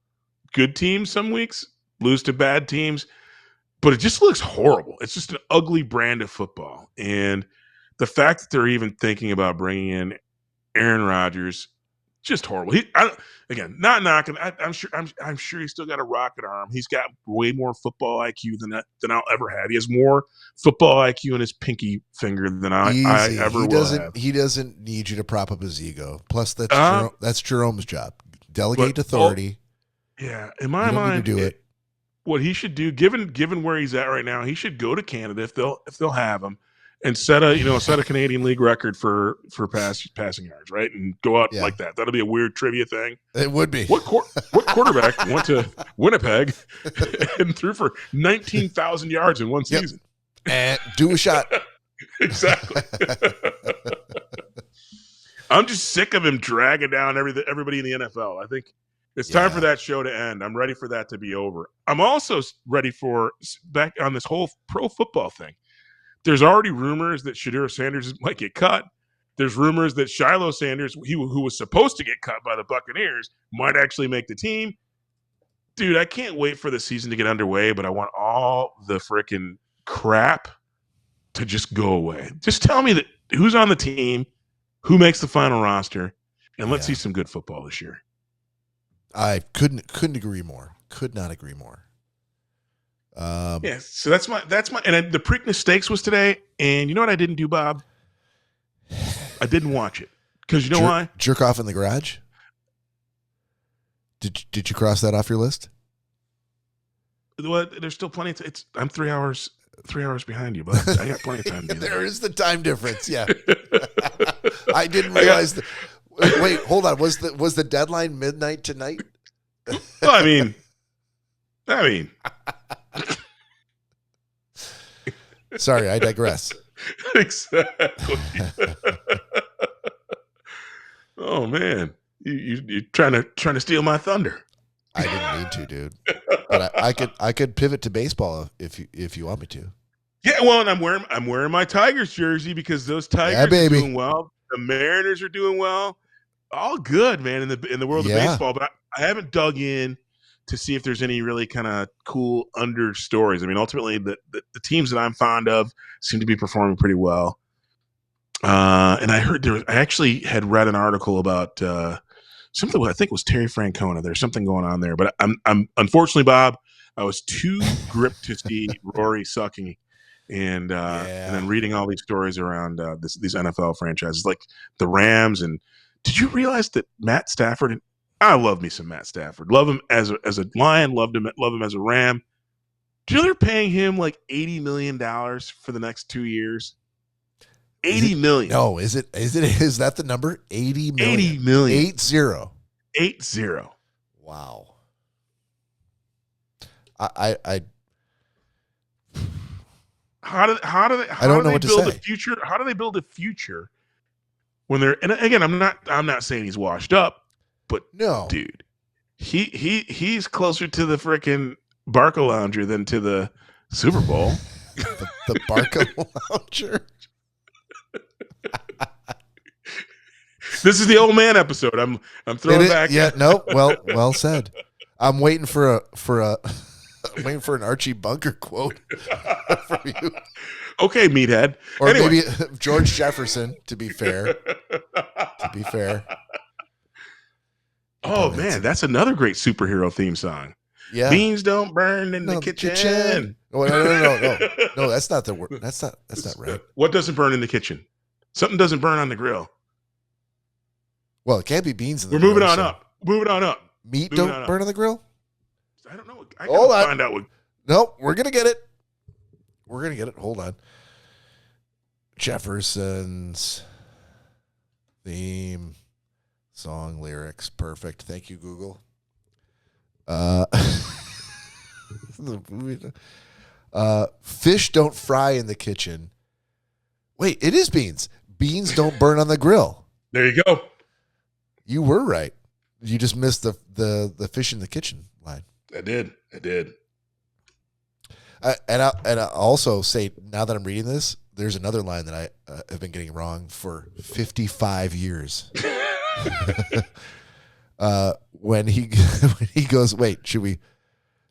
good teams some weeks, lose to bad teams, but it just looks horrible. It's just an ugly brand of football. And the fact that they're even thinking about bringing in Aaron Rodgers, just horrible. Not knocking. I'm sure he's still got a rocket arm. He's got way more football IQ than I'll ever have. He has more football IQ in his pinky finger than I ever will have. He doesn't need you to prop up his ego. Plus, that's Jerome's job. Delegate authority. Yeah, in my mind, do it. What he should do, given where he's at right now, he should go to Canada if they'll have him, and set a Canadian League record for passing yards, right? And go out like that. That'll be a weird trivia thing. It would be. What quarterback went to Winnipeg and threw for 19,000 yards in one season? And do a shot. Exactly. I'm just sick of him dragging down everybody in the NFL. I think it's time for that show to end. I'm ready for that to be over. I'm also ready for back on this whole pro football thing. There's already rumors that Shedeur Sanders might get cut. There's rumors that Shiloh Sanders, who was supposed to get cut by the Buccaneers, might actually make the team. Dude, I can't wait for the season to get underway, but I want all the freaking crap to just go away. Just tell me who's on the team, who makes the final roster, and let's see some good football this year. I couldn't agree more. Could not agree more. So that's my and the Preakness Stakes was today, and you know what I didn't do, Bob? I didn't watch it because you know why? Jerk off in the garage. Did you cross that off your list? Well, there's still plenty. I'm 3 hours behind you, but I got plenty of time to do that. There is the time difference. Yeah, I didn't realize that. Wait, hold on. Was the deadline midnight tonight? Well, I mean. Sorry, I digress. Exactly. Oh man, you're trying to steal my thunder. I didn't mean to, dude. But I could pivot to baseball if you want me to. Yeah, well, and I'm wearing my Tigers jersey because those Tigers are doing well. The Mariners are doing well. All good, man, in the world of baseball. But I haven't dug in to see if there's any really kind of cool under stories. I mean, ultimately, the teams that I'm fond of seem to be performing pretty well. And I actually had read an article about something I think was Terry Francona. There's something going on there, but I'm unfortunately, Bob, I was too gripped to see Rory sucking, and then reading all these stories around these NFL franchises like the Rams. And did you realize that Matt Stafford? I love me some Matt Stafford. Love him as a Lion. Love him as a Ram. Do you know they're paying him like $80 million for the next 2 years? $80 million. No, is that the number? 80 million. 80 million. 80. Wow. How do they build a future? How do they build a future when they're, and again, I'm not saying he's washed up, but no, dude, he's closer to the freaking Barca Lounger than to the Super Bowl. the Barca Lounger. This is the old man episode. I'm throwing back. Yeah, no, well said. I'm waiting for I'm waiting for an Archie Bunker quote from you. Okay, meathead. Or maybe George Jefferson, to be fair. Oh man, that's another great superhero theme song. Yeah. Beans don't burn in the kitchen. Oh, no. That's not the word. That's not right. What doesn't burn in the kitchen? Something doesn't burn on the grill. Well, it can't be beans in the We're grill. Moving on up. Meat don't burn on the grill? I don't know. I gotta find out what. No, we're gonna get it. Hold on. Jefferson's theme song lyrics. Perfect. Thank you, Google. Fish don't fry in the kitchen. Wait, it is beans. Beans don't burn on the grill. There you go. You were right. You just missed the fish in the kitchen line. I did. And I'll also say, now that I'm reading this, there's another line that I have been getting wrong for 55 years. When he goes, wait, should we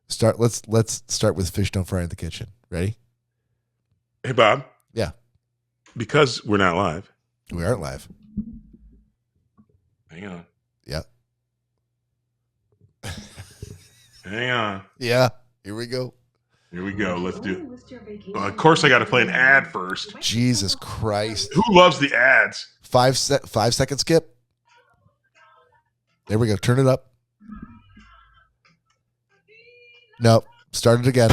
start? Let's start with fish don't fry in the kitchen. Ready? Hey, Bob. Yeah. Because we're not live. We aren't live. Hang on. Yeah. Hang on. Yeah. Here we go. Let's do it. Of course, I got to play an ad first. Jesus Christ. Who loves the ads? 5 second skip. There we go. Turn it up. No. Start it again.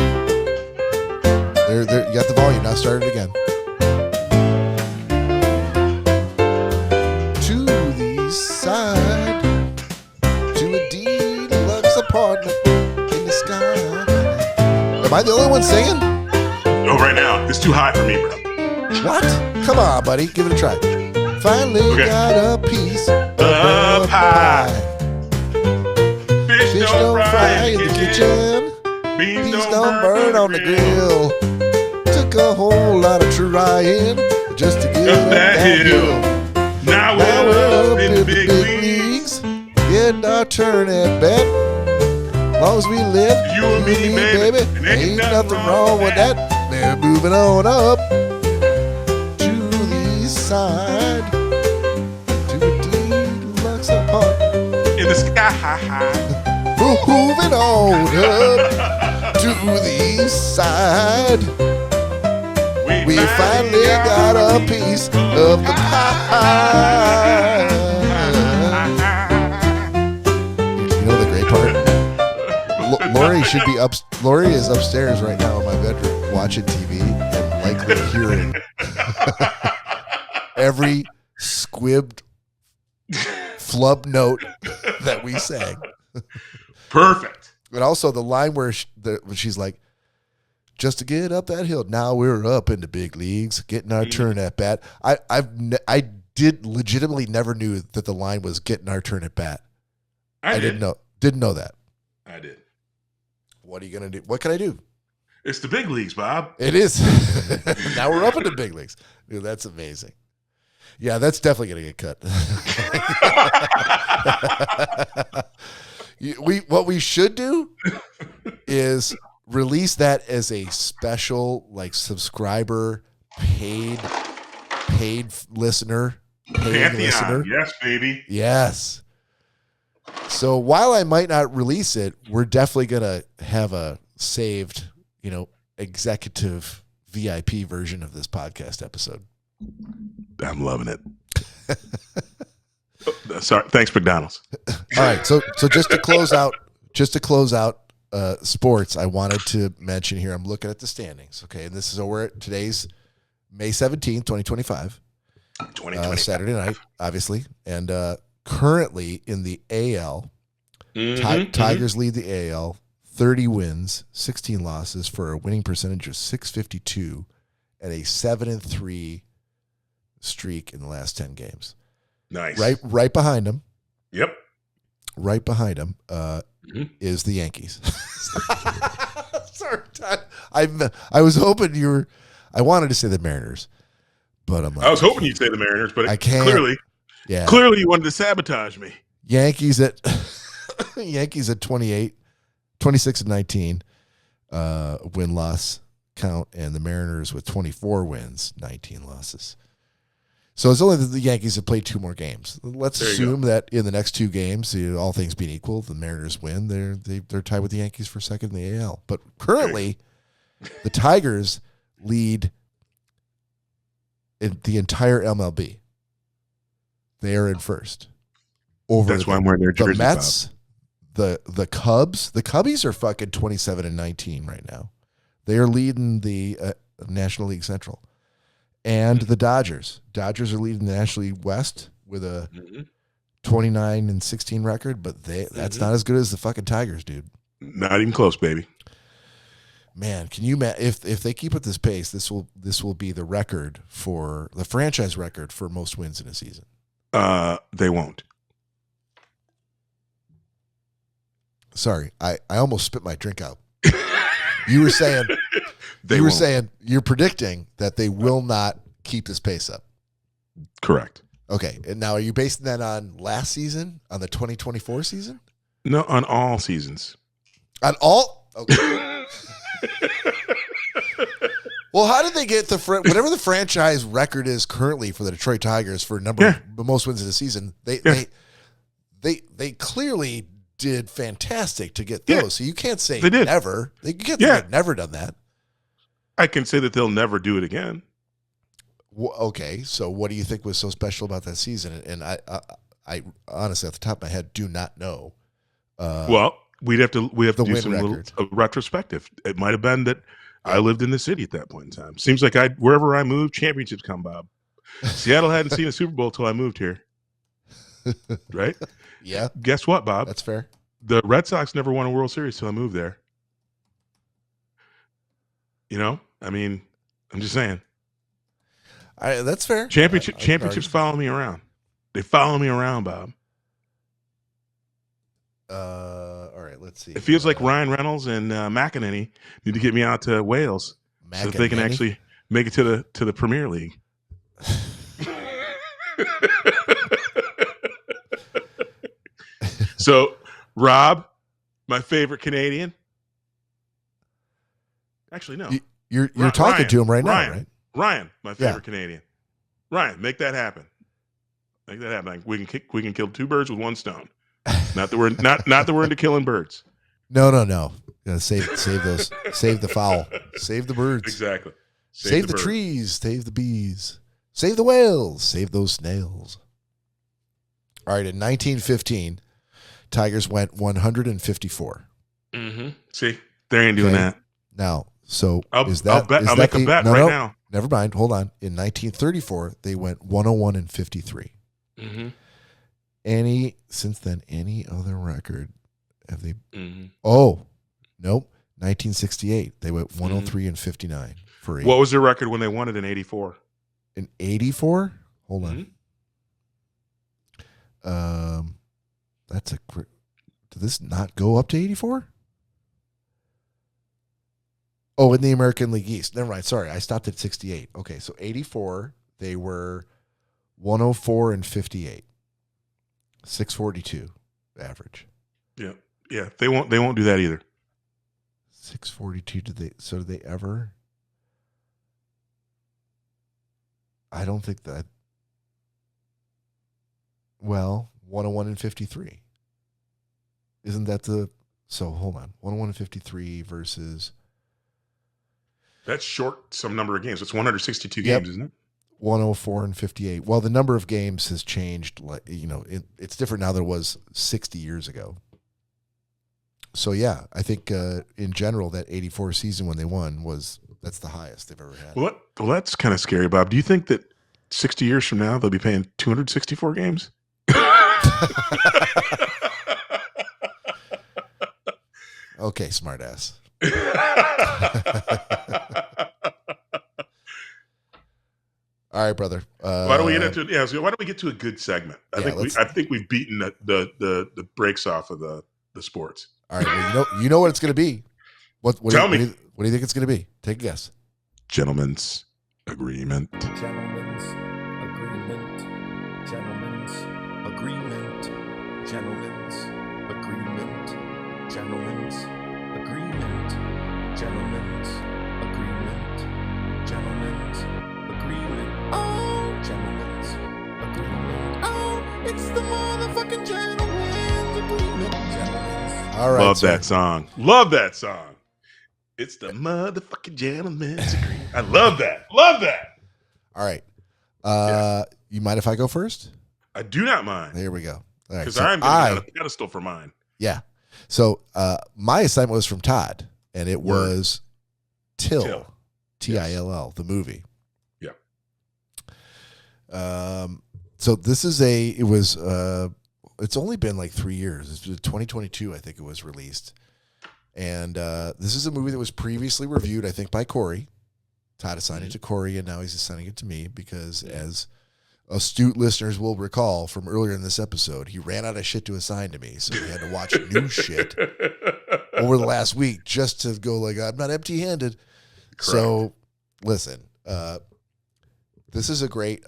There. You got the volume. Now start it again. To the side. To a deluxe apartment in the sky. Am I the only one singing? No, right now. It's too high for me, bro. What? Come on, buddy. Give it a try. Finally got a piece of pie. Fish don't fry in the kitchen. Beans don't burn on the grill. Took a whole lot of trying just to get up that hill. Now we're up in the big leagues. Getting our turn at bat. As long as we live, you and me, baby. Ain't nothing wrong with that. They're moving on up to the side. To a deluxe apartment in the sky. Moving on up to the side. We finally got a piece of the pie. You know the great part? Lori should be up. Lori is upstairs right now in my bedroom watching TV and likely hearing every squibbed flub note that we sang. Perfect. But also the line where she's like, just to get up that hill. Now we're up in the big leagues, getting our turn at bat. I did legitimately never knew that the line was getting our turn at bat. I didn't know that. I did. What are you gonna do? What can I do? It's the big leagues, Bob. It is. Now we're up in the big leagues. Dude, that's amazing. Yeah, that's definitely gonna get cut. What we should do is release that as a special, like, subscriber paid listener. Pantheon. Yes, baby. Yes. So while I might not release it, we're definitely gonna have a saved, executive VIP version of this podcast episode. I'm loving it. Sorry, thanks, McDonald's. All right, so just to close out sports, I wanted to mention here. I'm looking at the standings. Okay, and this is over today's May 17th, 2025. Saturday night, obviously, and currently in the AL, Tigers lead the AL, 30 wins, 16 losses for a winning percentage of .652 and a 7-3 streak in the last 10 games. Nice. Right behind them. Yep. Right behind them is the Yankees. Sorry, Todd. I was hoping I wanted to say the Mariners, but I'm like, I was hoping you'd say the Mariners, but I can't. Clearly you wanted to sabotage me. Yankees at 28, 26-19 win-loss count, and the Mariners with 24 wins, 19 losses. So it's only the Yankees have played 2 more games. Let's There you assume that in the next 2 games, all things being equal, the Mariners win. They're tied with the Yankees for second in the AL. But currently, the Tigers lead in the entire MLB. They are in first. That's why I'm wearing their jersey. The Mets, the Cubs. The Cubbies are fucking 27-19 right now. They are leading the National League Central. And the Dodgers. Dodgers are leading the National League West with a 29-16 record, but that's not as good as the fucking Tigers, dude. Not even close, baby. Man, can you if they keep at this pace, this will be the record for the franchise record for most wins in a season. They won't. Sorry, I almost spit my drink out. You were saying you're predicting that they will not keep this pace up. Correct. Okay, and now are you basing that on last season, on the 2024 season? No, on all seasons. On all? Okay. Well, how did they get whatever the franchise record is currently for the Detroit Tigers for the most wins in a season? They clearly did fantastic to get those. So you can't say they did. Never. You can't say they've never done that. I can say that they'll never do it again. Okay, so what do you think was so special about that season? And I honestly, off the top of my head, do not know. Well, we have to do some little retrospective. It might have been that I lived in the city at that point in time. Seems like wherever I moved, championships come, Bob. Seattle hadn't seen a Super Bowl till I moved here. Right? Yeah. Guess what, Bob? That's fair. The Red Sox never won a World Series till I moved there. You know? I mean, I'm just saying. That's fair. Championships follow me around. They follow me around, Bob. All right, let's see. It feels like Ryan Reynolds and McEnany need to get me out to Wales so that they can actually make it to the Premier League. So, Rob, my favorite Canadian. Actually, no. You're talking to him right now, right? Ryan, my favorite Canadian. Ryan, make that happen. Make that happen. We can kill 2 birds with 1 stone. Not that we're into killing birds. No. Gotta save those. Save the fowl. Save the birds. Exactly. Save the trees. Save the bees. Save the whales. Save those snails. All right, in 1915, Tigers went 154. Mm-hmm. See, they ain't doing that. Now, so I'll make a bet right now. Never mind. Hold on. In 1934, they went 101-53. Mm-hmm. Since then, any other record have they? Mm-hmm. Oh, nope. 1968, they went 103-59 for 8. What was their record when they won it in 84? In 84? Hold on. That's a great. Did this not go up to 84? Oh, in the American League East. Never mind. Sorry, I stopped at 68. Okay, so 84, they were 104-58. 642 average. Yeah. They won't do that either. 642. Did they ever? I don't think that. Well, 101-53. Isn't that the? So hold on. 101-53 versus. That's short some number of games. It's 162 games, isn't it? 104-58. Well, the number of games has changed. It's different now than it was 60 years ago. So yeah, I think in general that 84 season when they won that's the highest they've ever had. Well, that's kind of scary, Bob. Do you think that 60 years from now they'll be paying 264 games? Okay, smartass. All right, brother. Why don't we get to a good segment? I think we've beaten the brakes off of the sports. All right. Well, you know what it's going to be. Tell me. What do you think it's going to be? Take a guess. Gentlemen's agreement. Gentlemen's agreement. Gentlemen's agreement. Gentlemen's agreement. Gentlemen's agreement. Gentlemen's agreement. Gentlemen's agreement. Oh, gentlemen's It's the motherfucking gentleman's agreement. Gentlemen's. All right. Love sir. that song. Love that song. It's the motherfucking gentleman's agreement. I love that. Love that. All right. Yes. You mind if I go first? I do not mind. There we go. All right. Because So I'm going to be on a pedestal for mine. yeah. So my assignment was from Todd, and it Word. was Till. Till. T-I-L-L, the movie. Yeah. So this is it's only been like 3 years. It's 2022, I think it was released. And this is a movie that was previously reviewed, I think, by Corey. Todd assigned it to Corey, and now he's assigning it to me because, as astute listeners will recall from earlier in this episode, he ran out of shit to assign to me, so we had to watch new shit over the last week just to go like, I'm not empty-handed. Correct. So, listen, this is a great.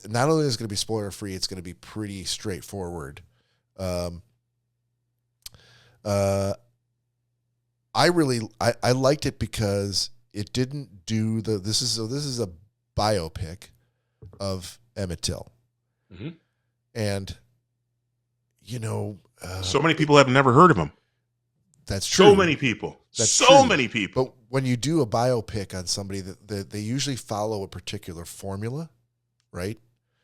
Not only is it going to be spoiler-free, it's going to be pretty straightforward. I liked it because it didn't do the. This is a biopic of Emmett Till, and so many people have never heard of him. that's true. So many people. That's so true. many people. But when you do a biopic on somebody, that they usually follow a particular formula, right?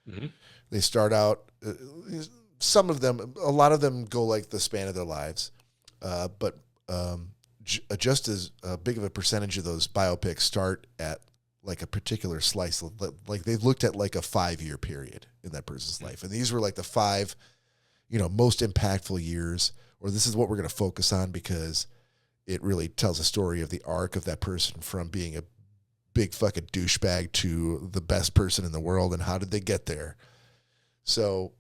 Mhm. They start out. Some of them, a lot of them go like the span of their lives, but just as big of a percentage of those biopics start at like a particular slice. Like they've looked at like a 5-year period in that person's life, and these were like the 5, most impactful years. Or this is what we're going to focus on because it really tells a story of the arc of that person from being a big fucking douchebag to the best person in the world, and how did they get there. So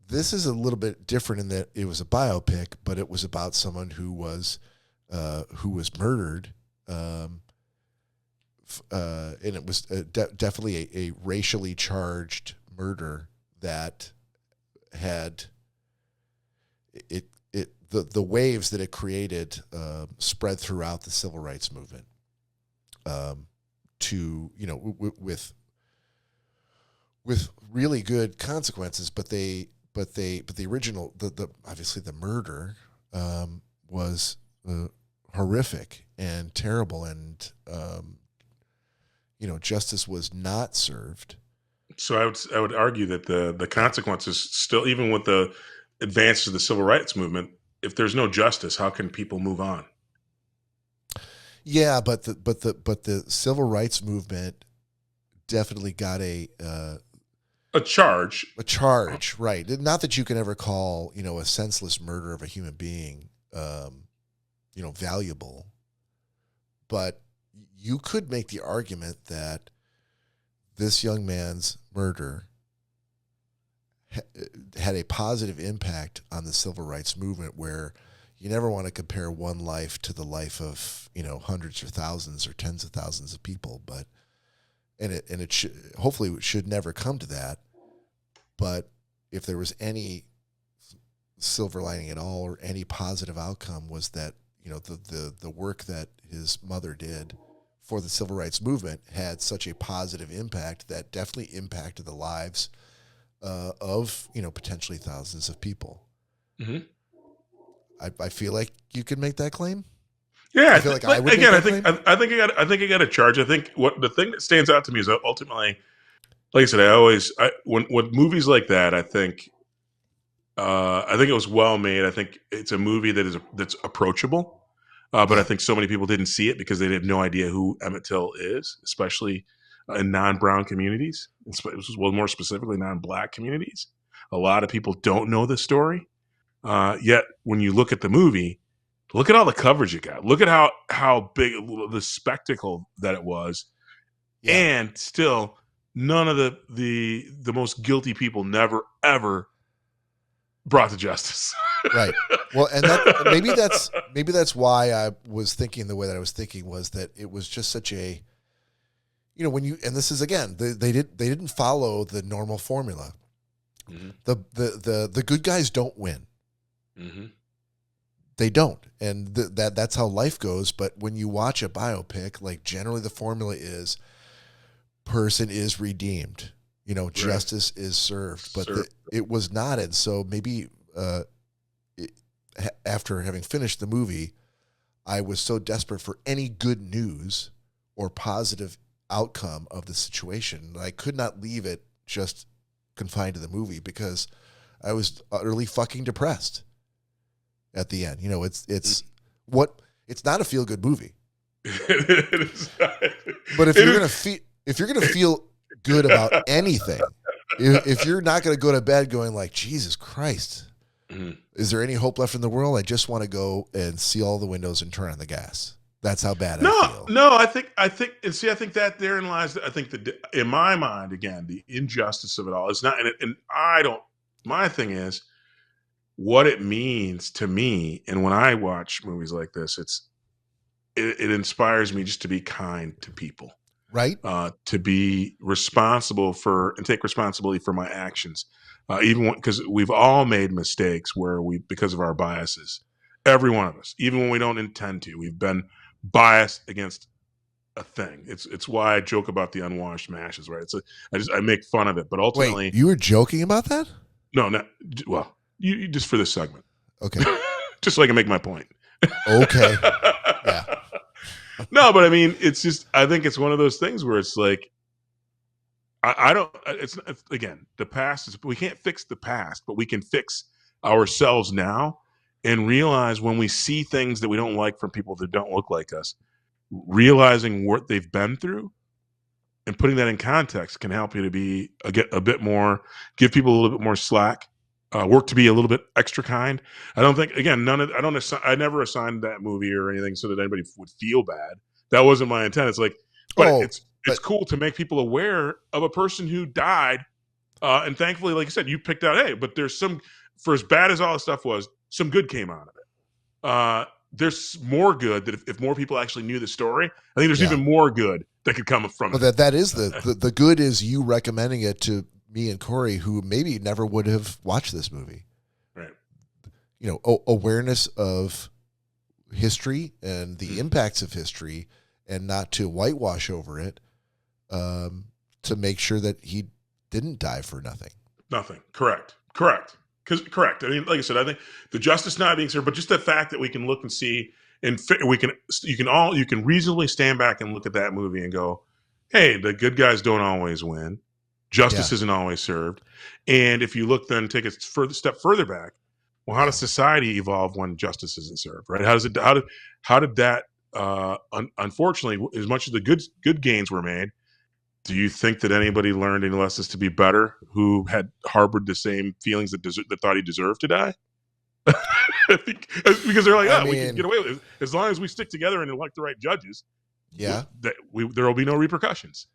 this is a little bit different in that it was a biopic, but it was about someone who was murdered, and it was definitely a racially charged murder that had the waves that it created spread throughout the civil rights movement. With really good consequences, but the original obviously the murder was horrific and terrible, and justice was not served. So I would argue that the consequences still, even with the advances of the civil rights movement, if there's no justice, how can people move on? Yeah, but the civil rights movement definitely got a charge. A charge, right? Not that you can ever call a senseless murder of a human being, valuable, but you could make the argument that this young man's murder had a positive impact on the civil rights movement, where you never want to compare one life to the life of hundreds or thousands or tens of thousands of people, but it should, hopefully it should never come to that. But if there was any silver lining at all, or any positive outcome, was that the work that his mother did for the civil rights movement had such a positive impact that definitely impacted the lives of potentially thousands of people. Mm-hmm. I feel like you could make that claim. Yeah, I feel like I would. Again, I think I got a charge. I think what the thing that stands out to me is ultimately, like I said, when movies like that, I think it was well made. I think it's a movie that's approachable. But I think so many people didn't see it because they had no idea who Emmett Till is, especially in non-brown communities, well, more specifically non-black communities. A lot of people don't know this story. Yet when you look at the movie, look at all the coverage it got. Look at how big the spectacle that it was. Yeah. And still, none of the most guilty people never, ever brought to justice. Right. Well, and maybe that's why I was thinking the way that I was thinking, was that it was just such a, when you, and this is again, they didn't follow the normal formula. Mm-hmm. The good guys don't win. Mm-hmm. They don't, and that's how life goes. But when you watch a biopic, like generally the formula is, person is redeemed, justice is served, but it was not. And so maybe after having finished the movie, I was so desperate for any good news or positive outcome of the situation that I could not leave it just confined to the movie, because I was utterly fucking depressed at the end. It's not a feel good movie. But if you're gonna feel good about anything, if you're not gonna go to bed going like, Jesus Christ, is there any hope left in the world? I just want to go and see all the windows and turn on the gas. That's how bad I feel. No, I think that therein lies. I think that in my mind, again, the injustice of it all is not, and I don't. My thing is what it means to me, and when I watch movies like this, it inspires me just to be kind to people, right? To be responsible and take responsibility for my actions, even because we've all made mistakes where because of our biases. Every one of us, even when we don't intend to, we've been biased against a thing. It's why I joke about the unwashed mashes, right? I make fun of it, but ultimately, wait, you were joking about that? No, not well. You just for this segment, okay, just so I can make my point. Okay, yeah. No, but I mean, it's just I think it's one of those things where it's like I don't. It's again, the past is we can't fix the past, but we can fix ourselves now and realize when we see things that we don't like from people that don't look like us, realizing what they've been through and putting that in context can help you to be a bit more, give people a little bit more slack, work to be a little bit extra kind. I don't think, again, I never assigned that movie or anything so that anybody would feel bad. That wasn't my intent. It's like, it's cool to make people aware of a person who died. And thankfully, like you said, you picked out, hey, but there's for as bad as all the stuff was, some good came out of it. There's more good that if more people actually knew the story, I think there's even more good that could come from it. Well, that is the good is you recommending it to me and Corey, who maybe never would have watched this movie. Right. Awareness of history and the impacts of history, and not to whitewash over it, to make sure that he didn't die for nothing. Nothing. Correct. Correct. I mean, like I said, I think the justice not being served, but just the fact that we can look and see, and you can reasonably stand back and look at that movie and go, hey, the good guys don't always win. Justice isn't always served. And if you look, then take a step further back, well, how does society evolve when justice isn't served, right? How did that, unfortunately, as much as the good gains were made, do you think that anybody learned any lessons to be better who had harbored the same feelings that thought he deserved to die? Because they're like, we can get away with it as long as we stick together and elect the right judges. Yeah, there will be no repercussions.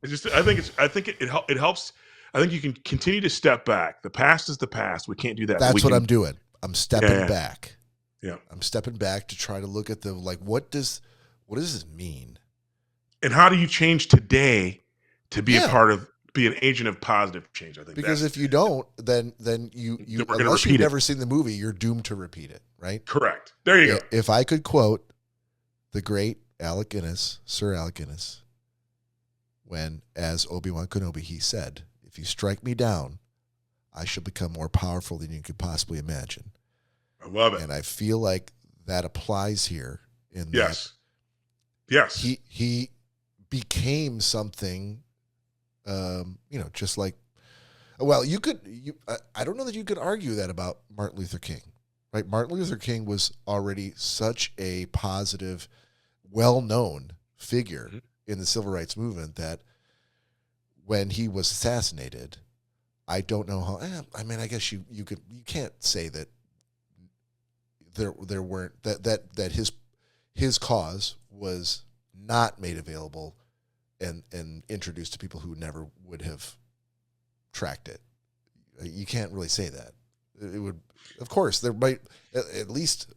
It's just, I think it helps. I think you can continue to step back. The past is the past. We can't do that. That's what I'm doing. I'm stepping back. Yeah, I'm stepping back to try to look at what does this mean? And how do you change today to be be an agent of positive change? I think because if you don't, then you unless you've never seen the movie, you're doomed to repeat it, right? Correct. There you go. If I could quote the great Sir Alec Guinness, when as Obi-Wan Kenobi, he said, "If you strike me down, I shall become more powerful than you could possibly imagine." I love it, and I feel like that applies here. Yes. He became something, just like, well, I don't know that you could argue that about Martin Luther King, right? Martin Luther King was already such a positive, well-known figure in the civil rights movement that when he was assassinated, I don't know how, I mean, I guess you can't say that there weren't, that his cause was not made available and introduced to people who never would have tracked it. You can't really say that. It would, of course, there might at least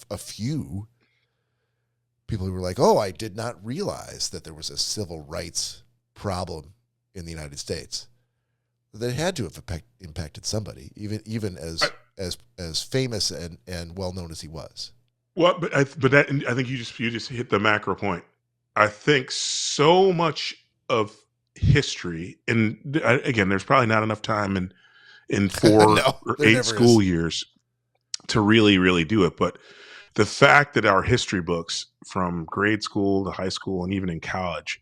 a few people who were like, "Oh, I did not realize that there was a civil rights problem in the United States." That had to have impacted somebody, even as famous and well known as he was. Well, I think you just hit the macro point. I think so much of history, and again, there's probably not enough time in 4 No, or there 8 never school is. years to really do it. But the fact that our history books from grade school to high school and even in college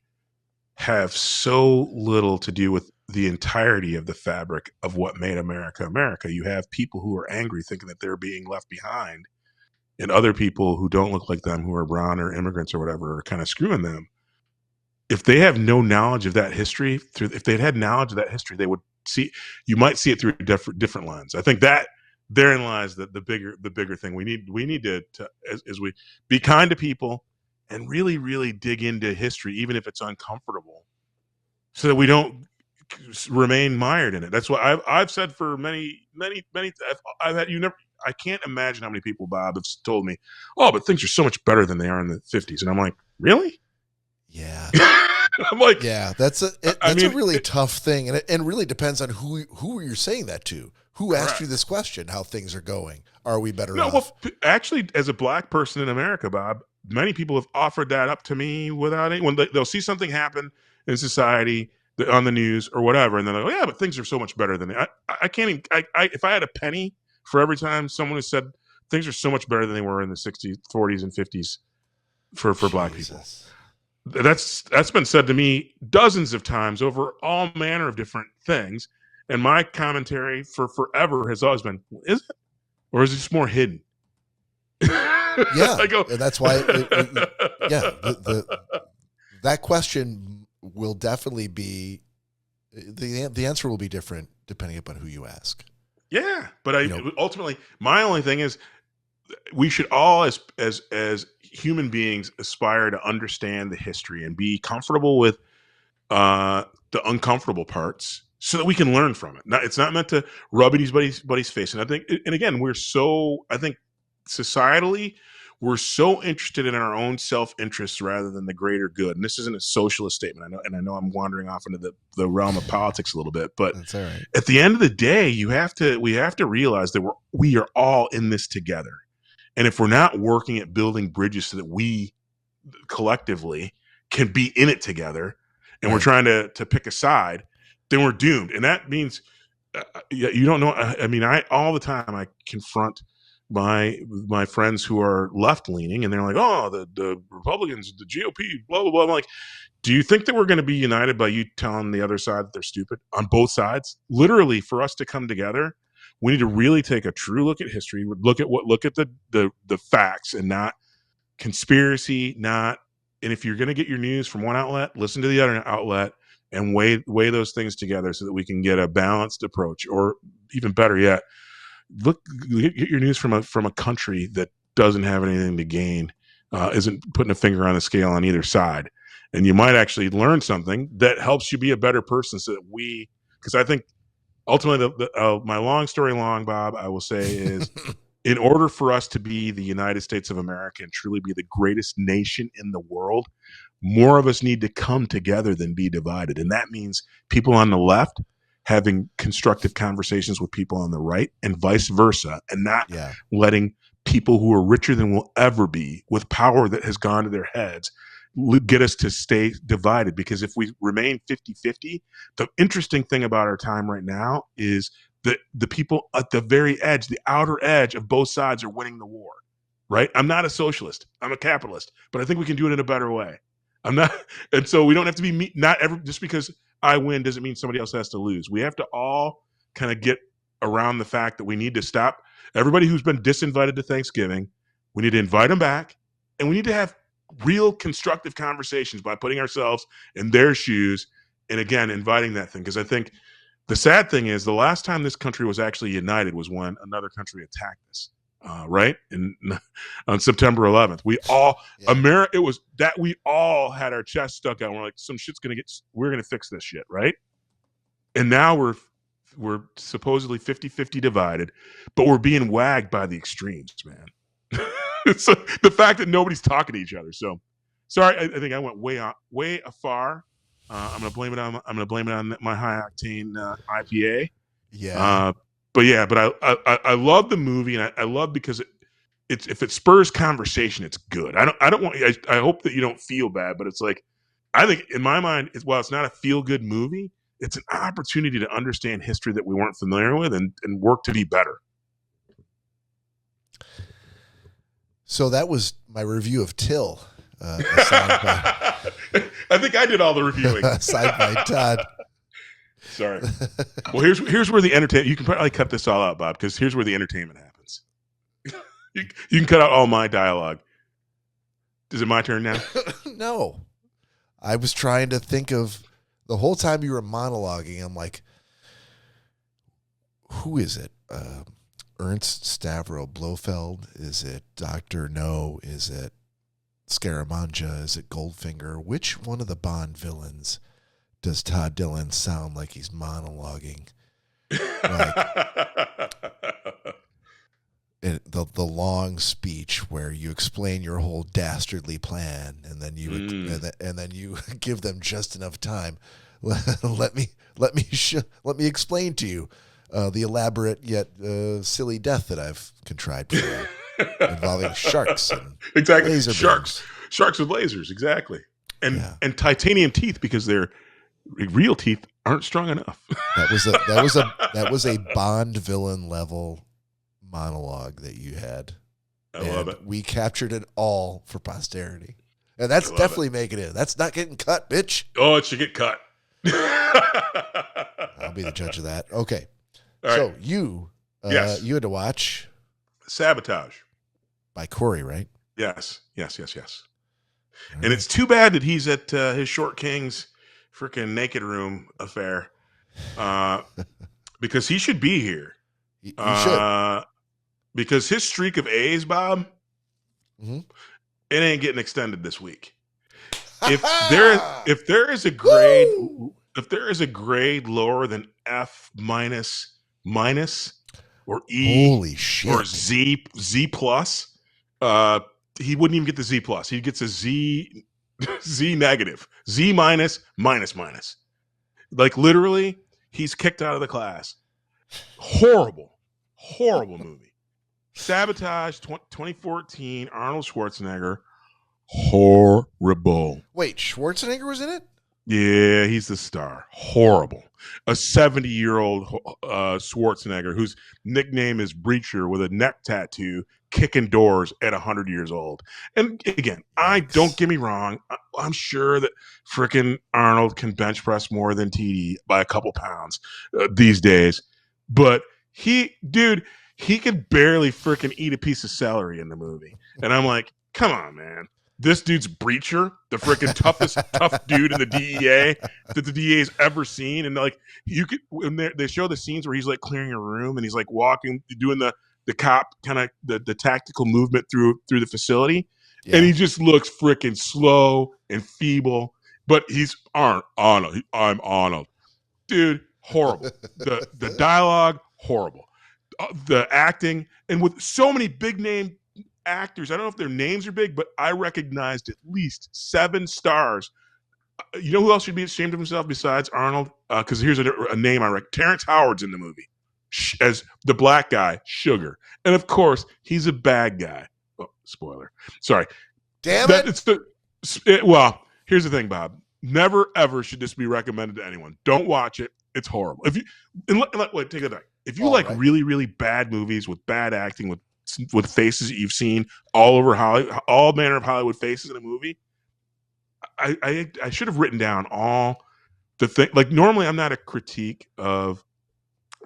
have so little to do with the entirety of the fabric of what made America America. You have people who are angry thinking that they're being left behind, and other people who don't look like them, who are brown or immigrants or whatever, are kind of screwing them. If they have no knowledge of that history, if they'd had knowledge of that history, they would see. You might see it through a different lens. I think that therein lies the bigger thing. We need to as we be kind to people and really dig into history, even if it's uncomfortable, so that we don't remain mired in it. That's what I've said for many. I've had you never. I can't imagine how many people, Bob, have told me, "Oh, but things are so much better than they are in the '50s," and I'm like, really? Yeah. I'm like, Yeah, that's a really tough thing, and it really depends on who you're saying that to. Who asked you this question? How things are going? Are we better off? Well, actually, as a black person in America, Bob, many people have offered that up to me without any. When they'll see something happen in society on the news or whatever, and they're like, "Oh yeah, but things are so much better than I can't even. If I had a penny for every time someone has said things are so much better than they were in the '60s, '40s, and '50s for black people." That's been said to me dozens of times over all manner of different things, and my commentary for forever has always been, is it, or is it just more hidden? Yeah, I go, and that's why that question will definitely be the answer will be different depending upon who you ask. Yeah, but ultimately, my only thing is, we should all, as human beings, aspire to understand the history and be comfortable with the uncomfortable parts, so that we can learn from it. It's not meant to rub anybody's face. And I think, and again, I think societally, we're so interested in our own self-interest rather than the greater good. And this isn't a socialist statement. I know I'm wandering off into the realm of politics a little bit, but that's all right. At the end of the day, we have to realize that we are all in this together. And if we're not working at building bridges so that we collectively can be in it together, and we're trying to pick a side, then we're doomed. And that means you don't know. I mean, all the time I confront my friends who are left leaning, and they're like, "Oh, the Republicans, the GOP, blah blah blah." I'm like, do you think that we're going to be united by you telling the other side that they're stupid on both sides? Literally, for us to come together, we need to really take a true look at history, look at the facts, and not conspiracy, not. And if you're going to get your news from one outlet, listen to the other outlet and weigh those things together so that we can get a balanced approach. Or even better yet, get your news from a country that doesn't have anything to gain, isn't putting a finger on the scale on either side, and you might actually learn something that helps you be a better person. So that because I think ultimately, my long story long, Bob, I will say is, in order for us to be the United States of America and truly be the greatest nation in the world, more of us need to come together than be divided. And that means people on the left having constructive conversations with people on the right, and vice versa, and not letting people who are richer than we'll ever be, with power that has gone to their heads, get us to stay divided. Because if we remain 50-50, the interesting thing about our time right now is that the people at the very edge, the outer edge of both sides, are winning the war, right? I'm not a socialist. I'm a capitalist, but I think we can do it in a better way. I'm not, and so we don't have to be just because I win doesn't mean somebody else has to lose. We have to all kind of get around the fact that we need to stop everybody who's been disinvited to Thanksgiving. We need to invite them back, and we need to have real constructive conversations by putting ourselves in their shoes, and again, inviting that thing. Because I think the sad thing is, the last time this country was actually united was when another country attacked us, right? On September 11th, we all America. It was that we all had our chest stuck out. And we're like, we're gonna fix this shit, right? And now we're supposedly 50-50 divided, but we're being wagged by the extremes, man. So the fact that nobody's talking to each other. So sorry, I think I went way afar. I'm gonna blame it on my high octane IPA. But I love the movie, and I love because it's if it spurs conversation, it's good. I hope that you don't feel bad, but it's like, I think in my mind, while it's not a feel-good movie, it's an opportunity to understand history that we weren't familiar with and work to be better. So that was my review of Till. Assigned I think I did all the reviewing. assigned by Todd. Sorry. Well, here's where the entertainment. You can probably cut this all out, Bob, because here's where the entertainment happens. you can cut out all my dialogue. Is it my turn now? No. I was trying to think of the whole time you were monologuing. I'm like, who is it? Ernst Stavro Blofeld? Is it Dr. No? Is it Scaramanga? Is it Goldfinger? Which one of the Bond villains does Todd Dillon sound like he's monologuing? The long speech where you explain your whole dastardly plan, and then you and then you give them just enough time. Let me explain to you the elaborate yet silly death that I've contrived for you, involving sharks. And exactly, laser sharks with lasers, exactly, and titanium teeth because their real teeth aren't strong enough. That was a Bond villain level monologue that you had. I love it. We captured it all for posterity. And that's definitely making it. That's not getting cut, bitch. Oh, it should get cut. I'll be the judge of that. Okay. All so right. you had to watch Sabotage by Corey, right? Yes. All And it's too bad that he's at his Short King's freaking naked room affair, because he should be here. You should. Because his streak of A's, Bob, Mm-hmm. it ain't getting extended this week. If there is a grade, if there is a grade lower than F minus or E, holy shit, or Z plus, he wouldn't even get the Z plus. He gets a Z negative, Z minus. Like literally, he's kicked out of the class. Horrible movie. Sabotage 2014, Arnold Schwarzenegger. Horrible. Wait, Schwarzenegger was in it? Yeah, he's the star. Horrible. A 70-year-old Schwarzenegger whose nickname is Breacher with a neck tattoo kicking doors at 100 years old. And again, don't get me wrong. I'm sure that frickin' Arnold can bench press more than TD by a couple pounds these days. But he could barely freaking eat a piece of celery in the movie. And I'm like, come on, man. This dude's Breacher, the freaking tough dude in the DEA that the DEA's ever seen. And like, you could, when they show the scenes where he's like clearing a room and he's like walking, doing the cop kind of the tactical movement through the facility. Yeah. And he just looks freaking slow and feeble, but he's Arnold. I'm Arnold. Dude, horrible. The dialogue, horrible. The acting, and with so many big name actors, I don't know if their names are big, but I recognized at least 7 stars. You know who else should be ashamed of himself besides Arnold? Because here's a name I recognize. Terrence Howard's in the movie as the black guy, Sugar. And of course, he's a bad guy. Oh, spoiler. Sorry. Damn it. Well, here's the thing, Bob. Never, ever should this be recommended to anyone. Don't watch it. It's horrible. Wait, take it back. If you like really, really bad movies with bad acting, with faces that you've seen all over Hollywood, all manner of Hollywood faces in a movie, I should have written down all the thing. Like normally, I'm not a critique of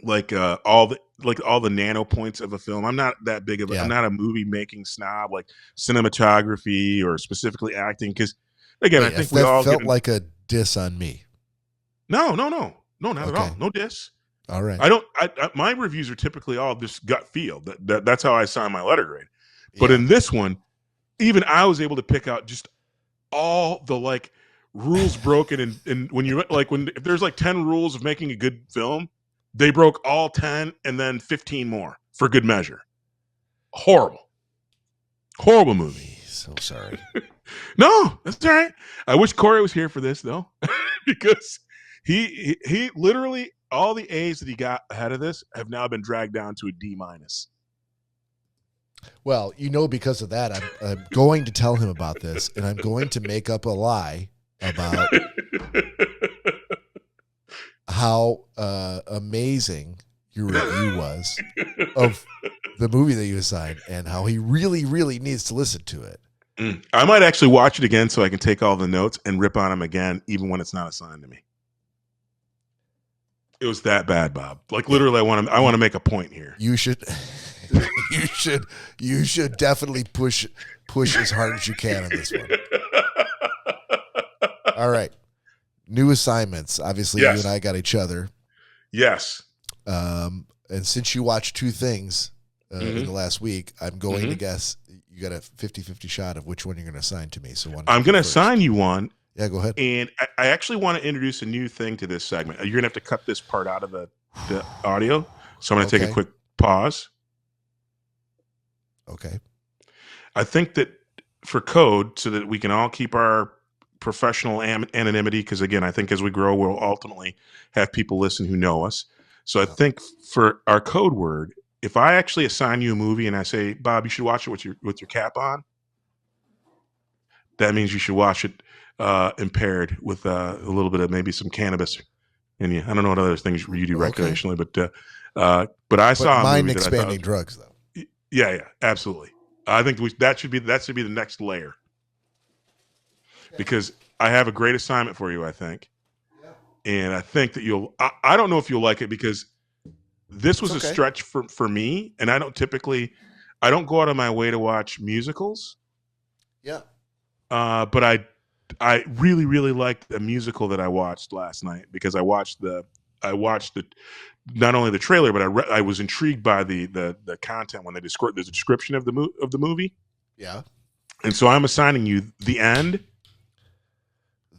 all the nano points of a film. I'm not that big of I'm not a movie making snob, like cinematography or specifically acting. Because again, I think we all felt like a diss on me. No, not at all. No diss. All right. My reviews are typically all just gut feel. That's how I assign my letter grade. But in this one, even I was able to pick out just all the like rules broken. And when if there's like 10 rules of making a good film, they broke all 10 and then 15 more for good measure. Horrible movie. So sorry. No, that's all right. I wish Corey was here for this though, because he literally, all the A's that he got ahead of this have now been dragged down to a D minus. Well, because of that, I'm going to tell him about this, and I'm going to make up a lie about how amazing your review was of the movie that you assigned and how he really, really needs to listen to it. I might actually watch it again so I can take all the notes and rip on him again, even when it's not assigned to me. It was that bad, Bob. Like literally, I want to make a point here. You should, you should definitely push as hard as you can on this one. All right, new assignments. Obviously, Yes. you and I got each other. Yes. And since you watched two things in the last week, I'm going to guess you got a 50-50 shot of which one you're going to assign to me. So I'm going to assign you one. Yeah, go ahead. And I actually want to introduce a new thing to this segment. You're going to have to cut this part out of the audio. So I'm going to take a quick pause. Okay. I think that for code, so that we can all keep our professional anonymity, because again, I think as we grow, we'll ultimately have people listen who know us. So I think for our code word, if I actually assign you a movie and I say, Bob, you should watch it with your cap on, that means you should watch it impaired with a little bit of maybe some cannabis in you. I don't know what other things you do recreationally, but I saw a movie mind-expanding drugs, though. Yeah, absolutely. I think that should be the next layer, because I have a great assignment for you, I think, and I think that you'll. I don't know if you'll like it, because this was a stretch for me, and I don't go out of my way to watch musicals. Yeah. But I really, really liked the musical that I watched last night, because I watched the not only the trailer, but I was intrigued by the content when there's a description of the movie. Yeah. And so I'm assigning you The End.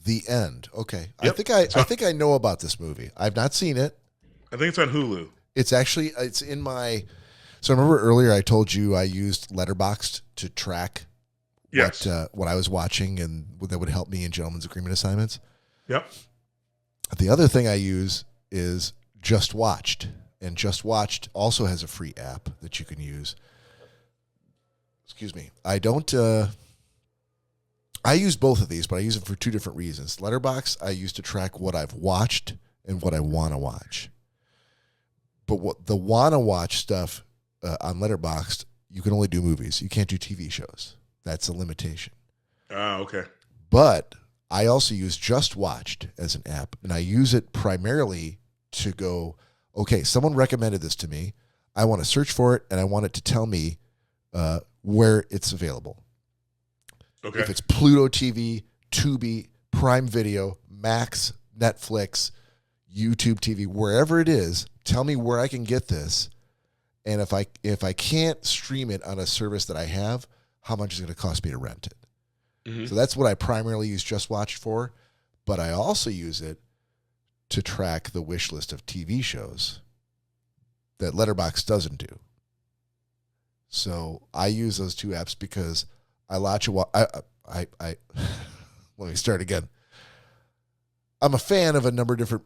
The End. Okay. Yep. I think I know about this movie. I've not seen it. I think it's on Hulu. It's in my. So remember earlier I told you I used Letterboxd to track what I was watching, and that would help me in gentleman's agreement assignments. Yep. The other thing I use is Just Watched, and Just Watched also has a free app that you can use. Excuse me. I don't. I use both of these, but I use them for two different reasons. Letterboxd I use to track what I've watched and what I want to watch. But what the want to watch stuff on Letterboxd, you can only do movies. You can't do TV shows. That's a limitation. Okay. But I also use Just Watched as an app, and I use it primarily to go, okay, someone recommended this to me. I want to search for it, and I want it to tell me where it's available. Okay. If it's Pluto TV, Tubi, Prime Video, Max, Netflix, YouTube TV, wherever it is, tell me where I can get this. And if I can't stream it on a service that I have, how much is it going to cost me to rent it? Mm-hmm. So that's what I primarily use Just Watch for. But I also use it to track the wish list of TV shows that Letterboxd doesn't do. So I use those two apps because I watch let me start again. I'm a fan of a number of different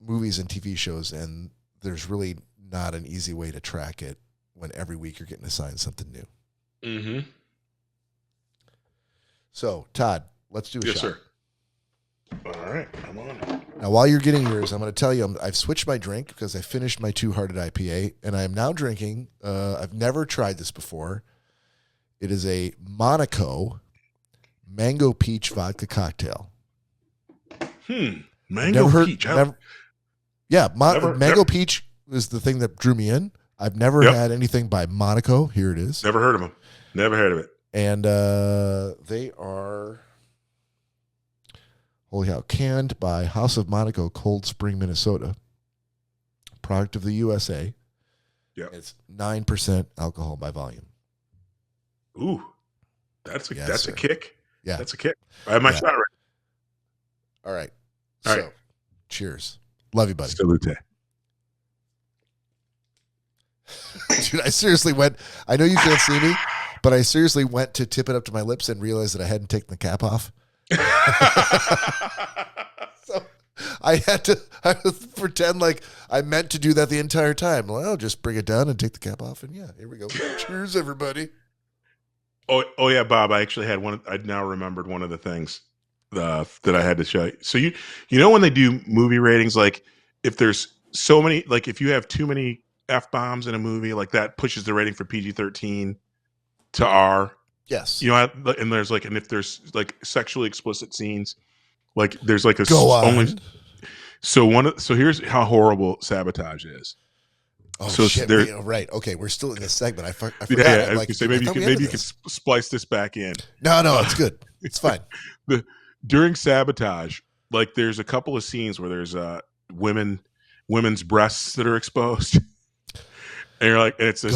movies and TV shows, and there's really not an easy way to track it when every week you're getting assigned something new. Mm-hmm. So, Todd, let's do a shot. Yes, sir. All right, I'm on it. Now, while you're getting yours, I'm going to tell you I've switched my drink because I finished my two-hearted IPA, and I am now drinking, I've never tried this before. It is a Monaco mango peach vodka cocktail. Mango peach. Mango peach is the thing that drew me in. I've never had anything by Monaco. Here it is. Never heard of them. Never heard of it. And they are, holy cow, canned by House of Monaco, Cold Spring, Minnesota. Product of the USA. Yeah. It's 9% alcohol by volume. Ooh, that's a kick. Yeah. That's a kick. I have my shot ready. All right. All so, right. Cheers. Love you, buddy. Salute. Dude, I seriously went, I know you can't see me, but I seriously went to tip it up to my lips and realized that I hadn't taken the cap off. So I had to pretend like I meant to do that the entire time. Well, I'll just bring it down and take the cap off, and yeah, here we go. Cheers, everybody. Oh yeah, Bob. I actually had one. I now remembered one of the things. that I had to show you. So you know when they do movie ratings, like if there's so many, like if you have too many F-bombs in a movie, like that pushes the rating for PG-13 to R. Yes. You know, and there's like, and if there's like sexually explicit scenes, like there's like a Go on. only. So here's how horrible Sabotage is. Oh so shit! Right. Okay, we're still in this segment. I forgot. Yeah, I'm I was like, gonna say maybe you can splice this back in. No, it's good. It's fine. During Sabotage, like there's a couple of scenes where there's women's breasts that are exposed. And you're like, and it's this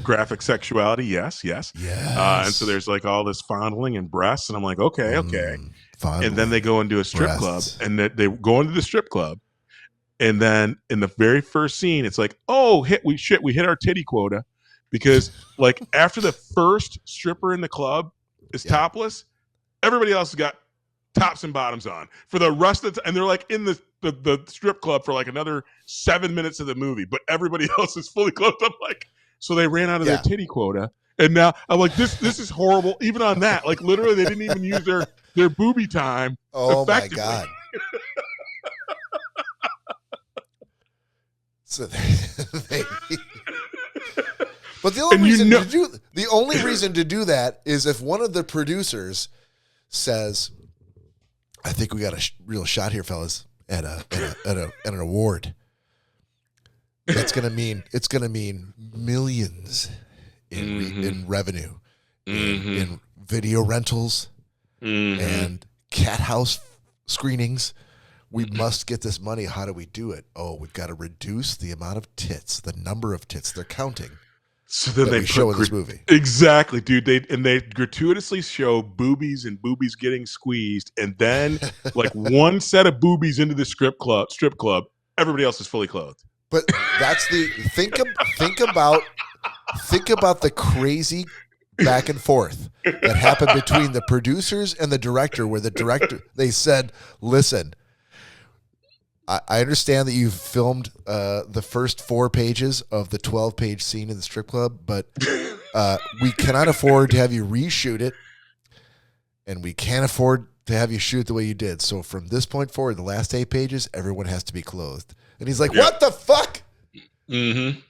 graphic sexuality. Yes. And so there's like all this fondling and breasts, and I'm like, okay. And then they go into a strip club, and they go into the strip club, and then in the very first scene, it's like, oh, we hit our titty quota, because like after the first stripper in the club is topless, everybody else has got tops and bottoms on for the rest of the time, and they're like in the strip club for like another 7 minutes of the movie, but everybody else is fully clothed. I'm like, so they ran out of their titty quota, and now I'm like, this is horrible. Even on that, like literally, they didn't even use their booby time. Oh my god! So but the only reason to do that is if one of the producers says, "I think we got a real shot here, fellas, at an award." It's gonna mean millions in revenue, in video rentals and cat house screenings. We must get this money. How do we do it? Oh, we've got to reduce the amount of tits, the number of tits they're counting. So then they show in this movie. Exactly, dude. They gratuitously show boobies and boobies getting squeezed, and then like one set of boobies into the strip club, everybody else is fully clothed. But that's the think about the crazy back and forth that happened between the producers and the director, where the director, they said, listen, I understand that you've filmed the first 4 pages of the 12-page scene in the strip club, but we cannot afford to have you reshoot it, and we can't afford to have you shoot the way you did. So from this point forward, the last 8 pages, everyone has to be clothed. And he's like, what the fuck? Mm-hmm.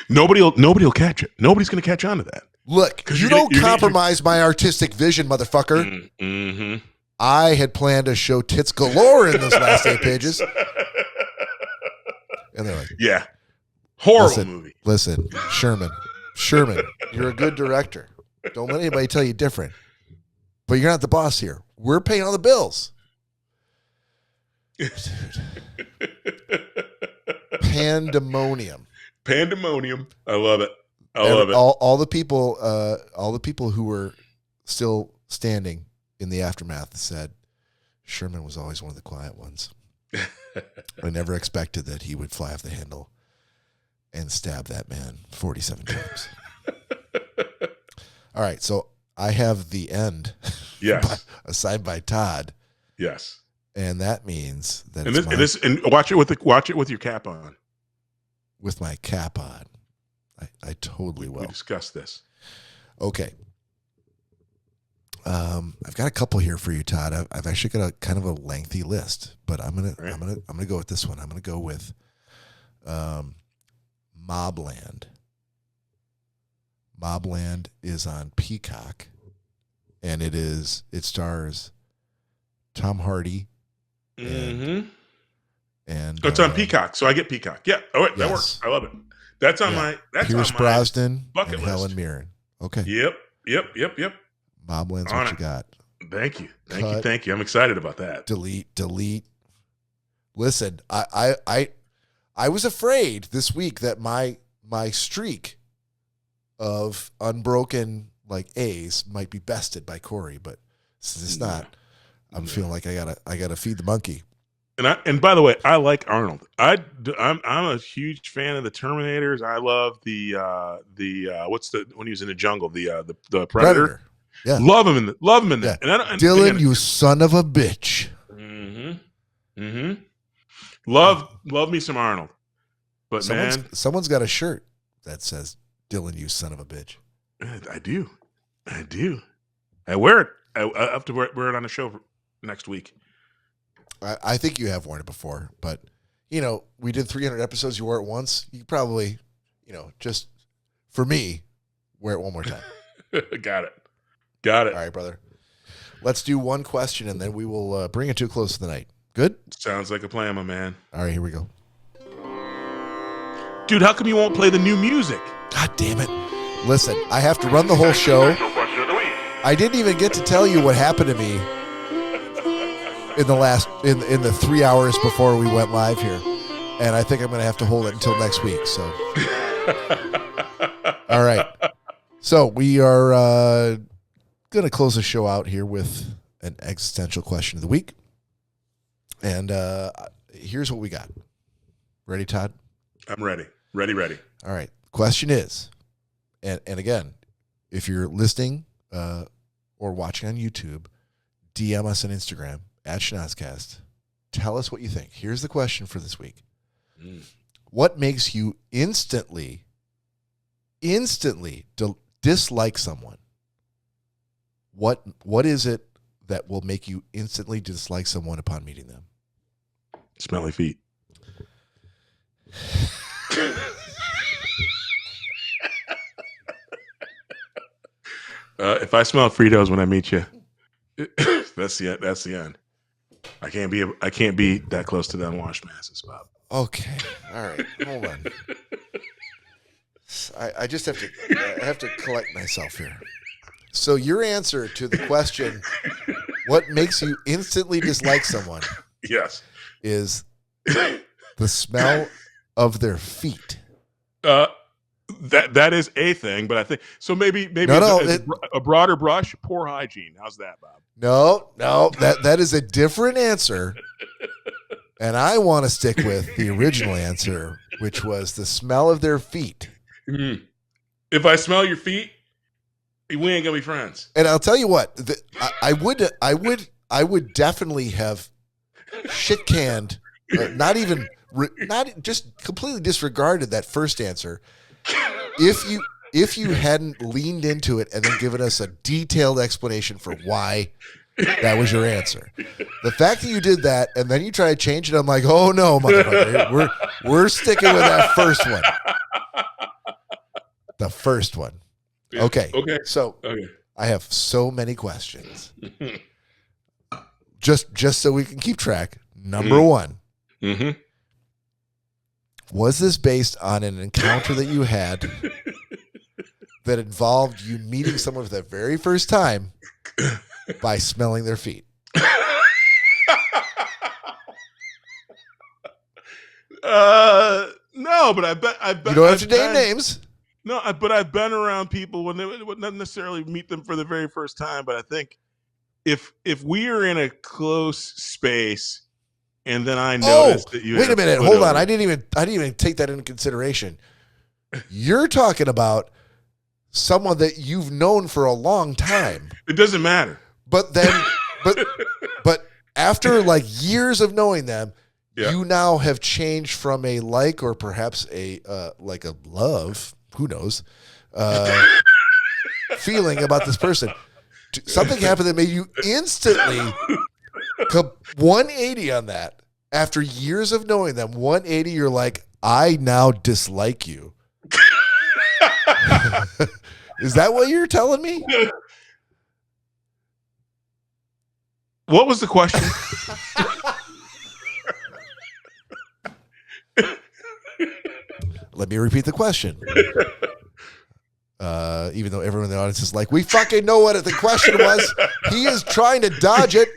Nobody will catch it. Nobody's going to catch on to that. Look, you don't compromise my artistic vision, motherfucker. Mm-hmm. I had planned to show tits galore in those last 8 pages. And they're like, yeah, horrible movie. Listen, Sherman, you're a good director. Don't let anybody tell you different. But you're not the boss here. We're paying all the bills. Dude. Pandemonium. I love it. Love it. All the people who were still standing in the aftermath said Sherman was always one of the quiet ones. I never expected that he would fly off the handle and stab that man 47 times. All right, so I have the end. Yes. Assigned by Todd. Yes. And that means that and watch it with your cap on. With my cap on. I totally will. We discussed this. Okay. I've got a couple here for you, Todd. I've actually got a kind of a lengthy list, but I'm gonna go with this one. I'm gonna go with Mobland. Mobland is on Peacock, and it stars Tom Hardy. And it's on Peacock, so I get Peacock. Yeah. Oh wait, that works. I love it. That's on my Pierce Brosnan bucket and list. Helen Mirren. Okay. Yep. Mobland's what you got. Thank you. I'm excited about that. Delete. Listen, I was afraid this week that my streak of unbroken like A's might be bested by Corey, but since it's not, I'm feeling like I gotta feed the monkey. And by the way, I like Arnold. I'm a huge fan of the Terminators. I love the when he was in the jungle, the Predator. Yeah, love him in that. Yeah. Dylan, you son of a bitch. Love me some Arnold. But someone's got a shirt that says Dylan, you son of a bitch. I do. I wear it I have to wear it on a show next week. I think you have worn it before, but we did 300 episodes. You wore it once. You probably, just for me, wear it one more time. Got it. All right, brother. Let's do one question, and then we will bring it to a close of the night. Good? Sounds like a plan, my man. All right, here we go. Dude, how come you won't play the new music? God damn it. Listen, I have to run the whole show. I didn't even get to tell you what happened to me in the 3 hours before we went live here. And I think I'm going to have to hold it until next week. So, all right. So we are going to close the show out here with an existential question of the week. And here's what we got. Ready, Todd? I'm ready. Ready. All right. Question is, and again, if you're listening or watching on YouTube, DM us on Instagram at Schnozzcast. Tell us what you think. Here's the question for this week. What makes you instantly dislike someone? What is it that will make you instantly dislike someone upon meeting them? Smelly feet. If I smell Fritos when I meet you, that's the end. I can't be that close to the unwashed masses, Bob. Okay. All right. Hold on. I just have to collect myself here. So your answer to the question, what makes you instantly dislike someone? Yes. Is the smell of their feet. That is a thing, but I think so. Maybe a broader brush, poor hygiene. How's that, Bob? No, that is a different answer, and I want to stick with the original answer, which was the smell of their feet. Mm-hmm. If I smell your feet, we ain't gonna be friends. And I'll tell you what, I would definitely have shit canned, not just completely disregarded that first answer. If you hadn't leaned into it and then given us a detailed explanation for why that was your answer. The fact that you did that and then you try to change it, I'm like, oh no, motherfucker. We're sticking with that first one. The first one. Okay. So I have so many questions. Just so we can keep track. Number one. Mm-hmm. Was this based on an encounter that you had that involved you meeting someone for the very first time by smelling their feet? No, but I bet you don't have to name names. No, but I've been around people when they would not necessarily meet them for the very first time. But I think if we are in a close space. And then I noticed that you. Wait a minute, hold on. I didn't even take that into consideration. You're talking about someone that you've known for a long time. It doesn't matter. But after like years of knowing them, you now have changed from a like or perhaps a like a love, who knows, feeling about this person. Something happened that made you instantly 180 on that. After years of knowing them, 180, you're like, I now dislike you. Is that what you're telling me? What was the question? Let me repeat the question. Even though everyone in the audience is like, we fucking know what the question was. He is trying to dodge it.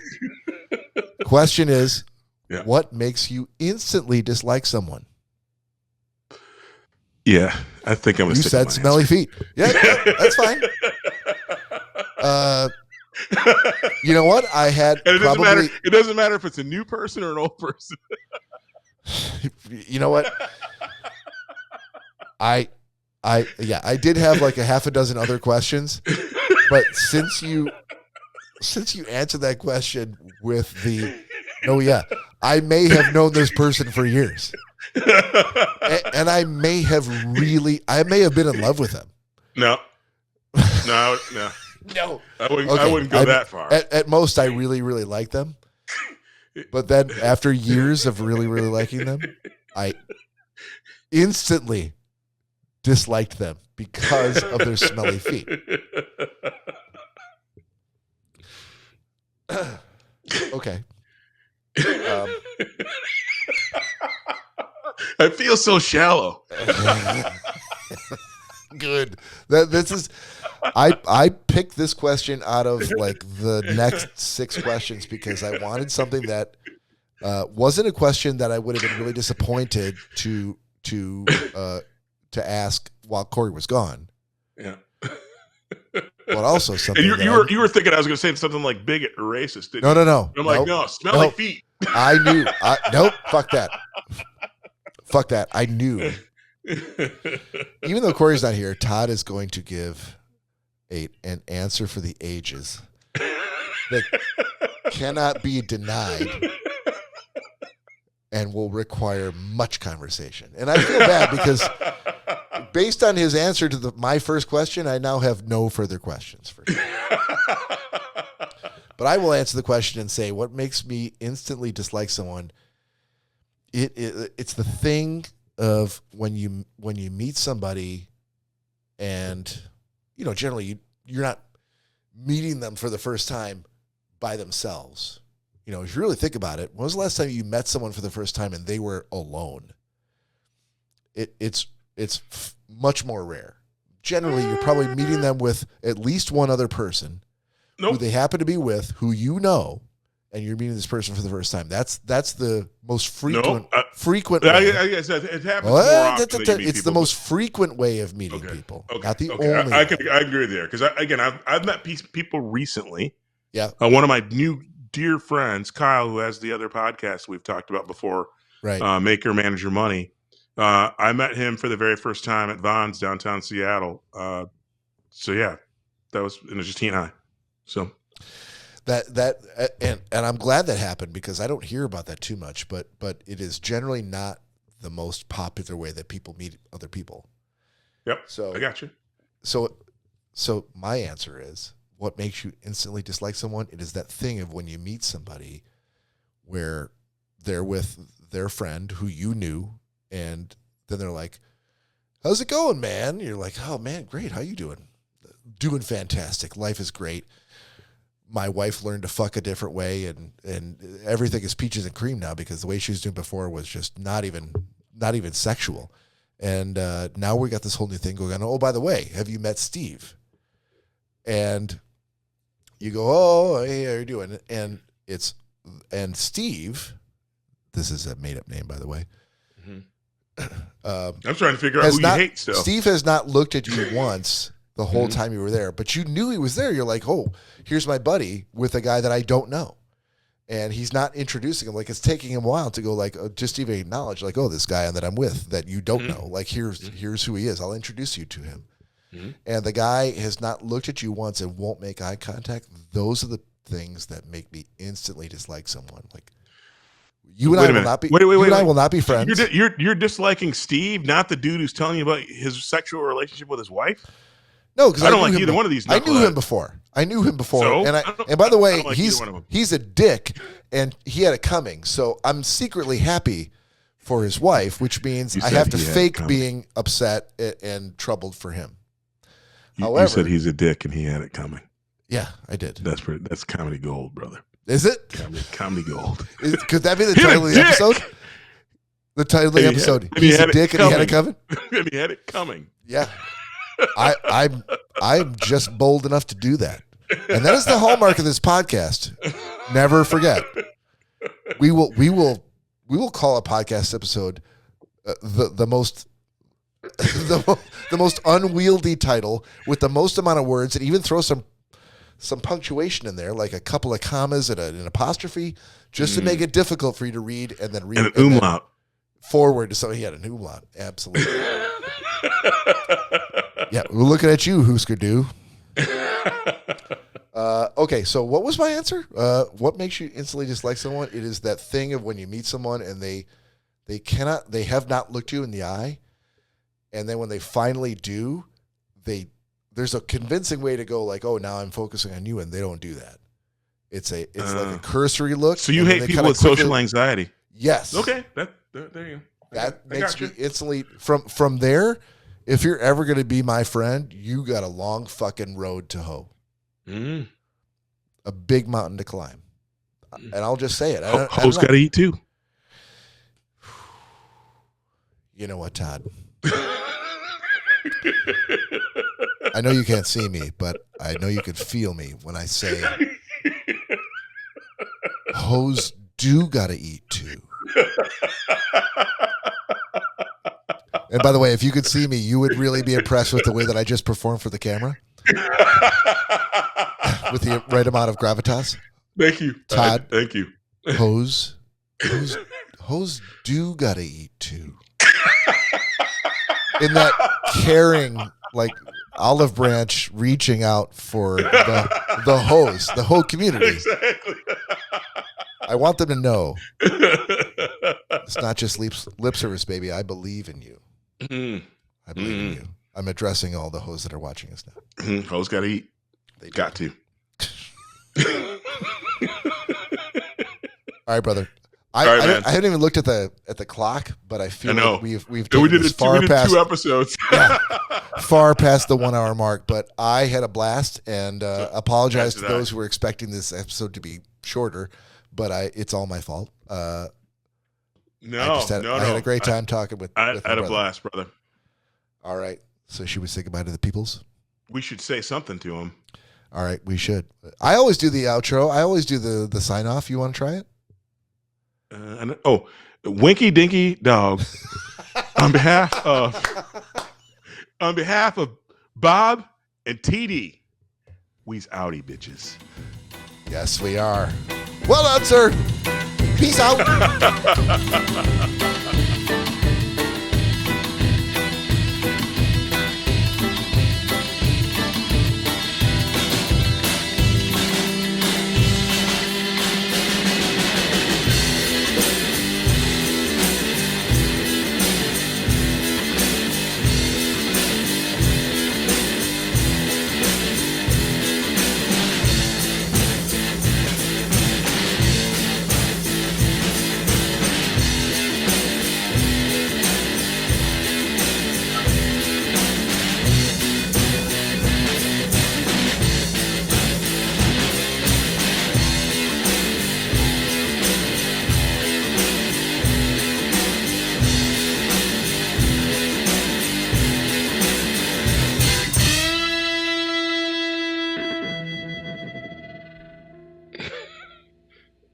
Question is, what makes you instantly dislike someone? Yeah, I think I'm. You said smelly feet. Yeah, that's fine. You know what? I had. And it doesn't matter if it's a new person or an old person. You know what? I did have like a half a dozen other questions, but since you answered that question with the, I may have known this person for years, and I may have been in love with him. No. No. I wouldn't go that far. At most, I really, really like them. But then after years of really, really liking them, I instantly disliked them because of their smelly feet. Okay. I feel so shallow. Good. This is. I picked this question out of like the next 6 questions because I wanted something that wasn't a question that I would have been really disappointed to ask while Corey was gone. Yeah. But also something. And you were thinking I was going to say something like bigot or racist. Didn't you? No. I'm like, no, smelly feet. I knew. Nope. Fuck that. Fuck that. I knew. Even though Corey's not here, Todd is going to give an answer for the ages that cannot be denied and will require much conversation. And I feel bad because based on his answer to my first question, I now have no further questions for him. But I will answer the question and say what makes me instantly dislike someone. It's the thing of when you meet somebody and generally you're not meeting them for the first time by themselves. If you really think about it, when was the last time you met someone for the first time and they were alone? It's much more rare. Generally, you're probably meeting them with at least one other person who they happen to be with, who and you're meeting this person for the first time. That's the most frequent way. It happens more often than you meet it's people. the most frequent way of meeting people. Okay. Not the okay. only. I agree with you there because I've met people recently. Yeah. One of my new dear friends, Kyle, who has the other podcast we've talked about before, right? Make Your Manager Money. I met him for the very first time at Vaughn's downtown Seattle. So yeah, that was just he and I. So and I'm glad that happened because I don't hear about that too much, but it is generally not the most popular way that people meet other people. Yep. So I got you. So my answer is, what makes you instantly dislike someone? It is that thing of when you meet somebody where they're with their friend who you knew, and then they're like, "How's it going, man?" You're like, "Oh man, great. How you doing?" "Doing fantastic. Life is great. My wife learned to fuck a different way, and everything is peaches and cream now because the way she was doing before was just not even sexual. And now we got this whole new thing going on. Oh, by the way, have you met Steve?" And you go, "Oh, hey, how are you doing?" And Steve, this is a made up name, by the way. I'm trying to figure out who you hate still. Steve has not looked at you once the whole time you were there, but you knew he was there. You're like, "Oh, here's my buddy with a guy that I don't know." And he's not introducing him. Like, it's taking him a while to go, like, just even acknowledge, like, "Oh, this guy that I'm with that you don't know, like, here's who he is. I'll introduce you to him." And the guy has not looked at you once and won't make eye contact. Those are the things that make me instantly dislike someone. Like, you and I will not be. I will not be friends. You're disliking Steve, not the dude who's telling you about his sexual relationship with his wife. No, because I don't like either one of these. I knew him before. So? And by the way, like he's a dick, and he had it coming. So I'm secretly happy for his wife, which means I have to fake being upset and troubled for him. However, you said he's a dick and he had it coming. Yeah, I did. That's comedy gold, brother. Is it? Comedy gold. Could that be the title of the episode? The title of the episode. He's a dick and he had it coming? And he had it coming. Yeah. I'm just bold enough to do that. And that is the hallmark of this podcast. Never forget. We will call a podcast episode the most the most unwieldy title with the most amount of words, and even throw some punctuation in there, like a couple of commas and an apostrophe, just to make it difficult for you to read, and then read and an umlaut forward to something. He had an umlaut, absolutely. Yeah, we're looking at you, Husker Du. Okay, so what was my answer? What makes you instantly dislike someone? It is that thing of when you meet someone and they have not looked you in the eye, and then when they finally do, they there's a convincing way to go like, oh, now I'm focusing on you, and they don't do that. It's like a cursory look. So you hate people with social anxiety? Yes. Okay. There you go. That makes me instantly from there. If you're ever going to be my friend, you got a long fucking road to hoe. A big mountain to climb. And I'll just say it. Hoes got to eat too. You know what, Todd? I know you can't see me, but I know you could feel me when I say hoes do got to eat too. And by the way, if you could see me, you would really be impressed with the way that I just performed for the camera. With the right amount of gravitas. Thank you, Todd. Thank you. Hoes do gotta eat too. In that caring, like olive branch, reaching out for the hoes, the hoe community. Exactly. I want them to know it's not just lip service, baby. I believe in you. I believe in you. I'm addressing all the hoes that are watching us now. Hoes got to eat. They got to. All right, brother. I haven't even looked at the clock, but I feel like we've taken this far past 2 episodes. far past the 1 hour mark. But I had a blast, and apologize to those who were expecting this episode to be shorter. But it's all my fault. I had a great time talking with I had a blast, brother. All right. So should we say goodbye to the peoples? We should say something to them. All right, we should. I always do the outro. I always do the sign off. You want to try it? Winky Dinky Dog. on behalf of Bob and TD, we's outie, bitches. Yes, we are. Well done, sir. Peace out.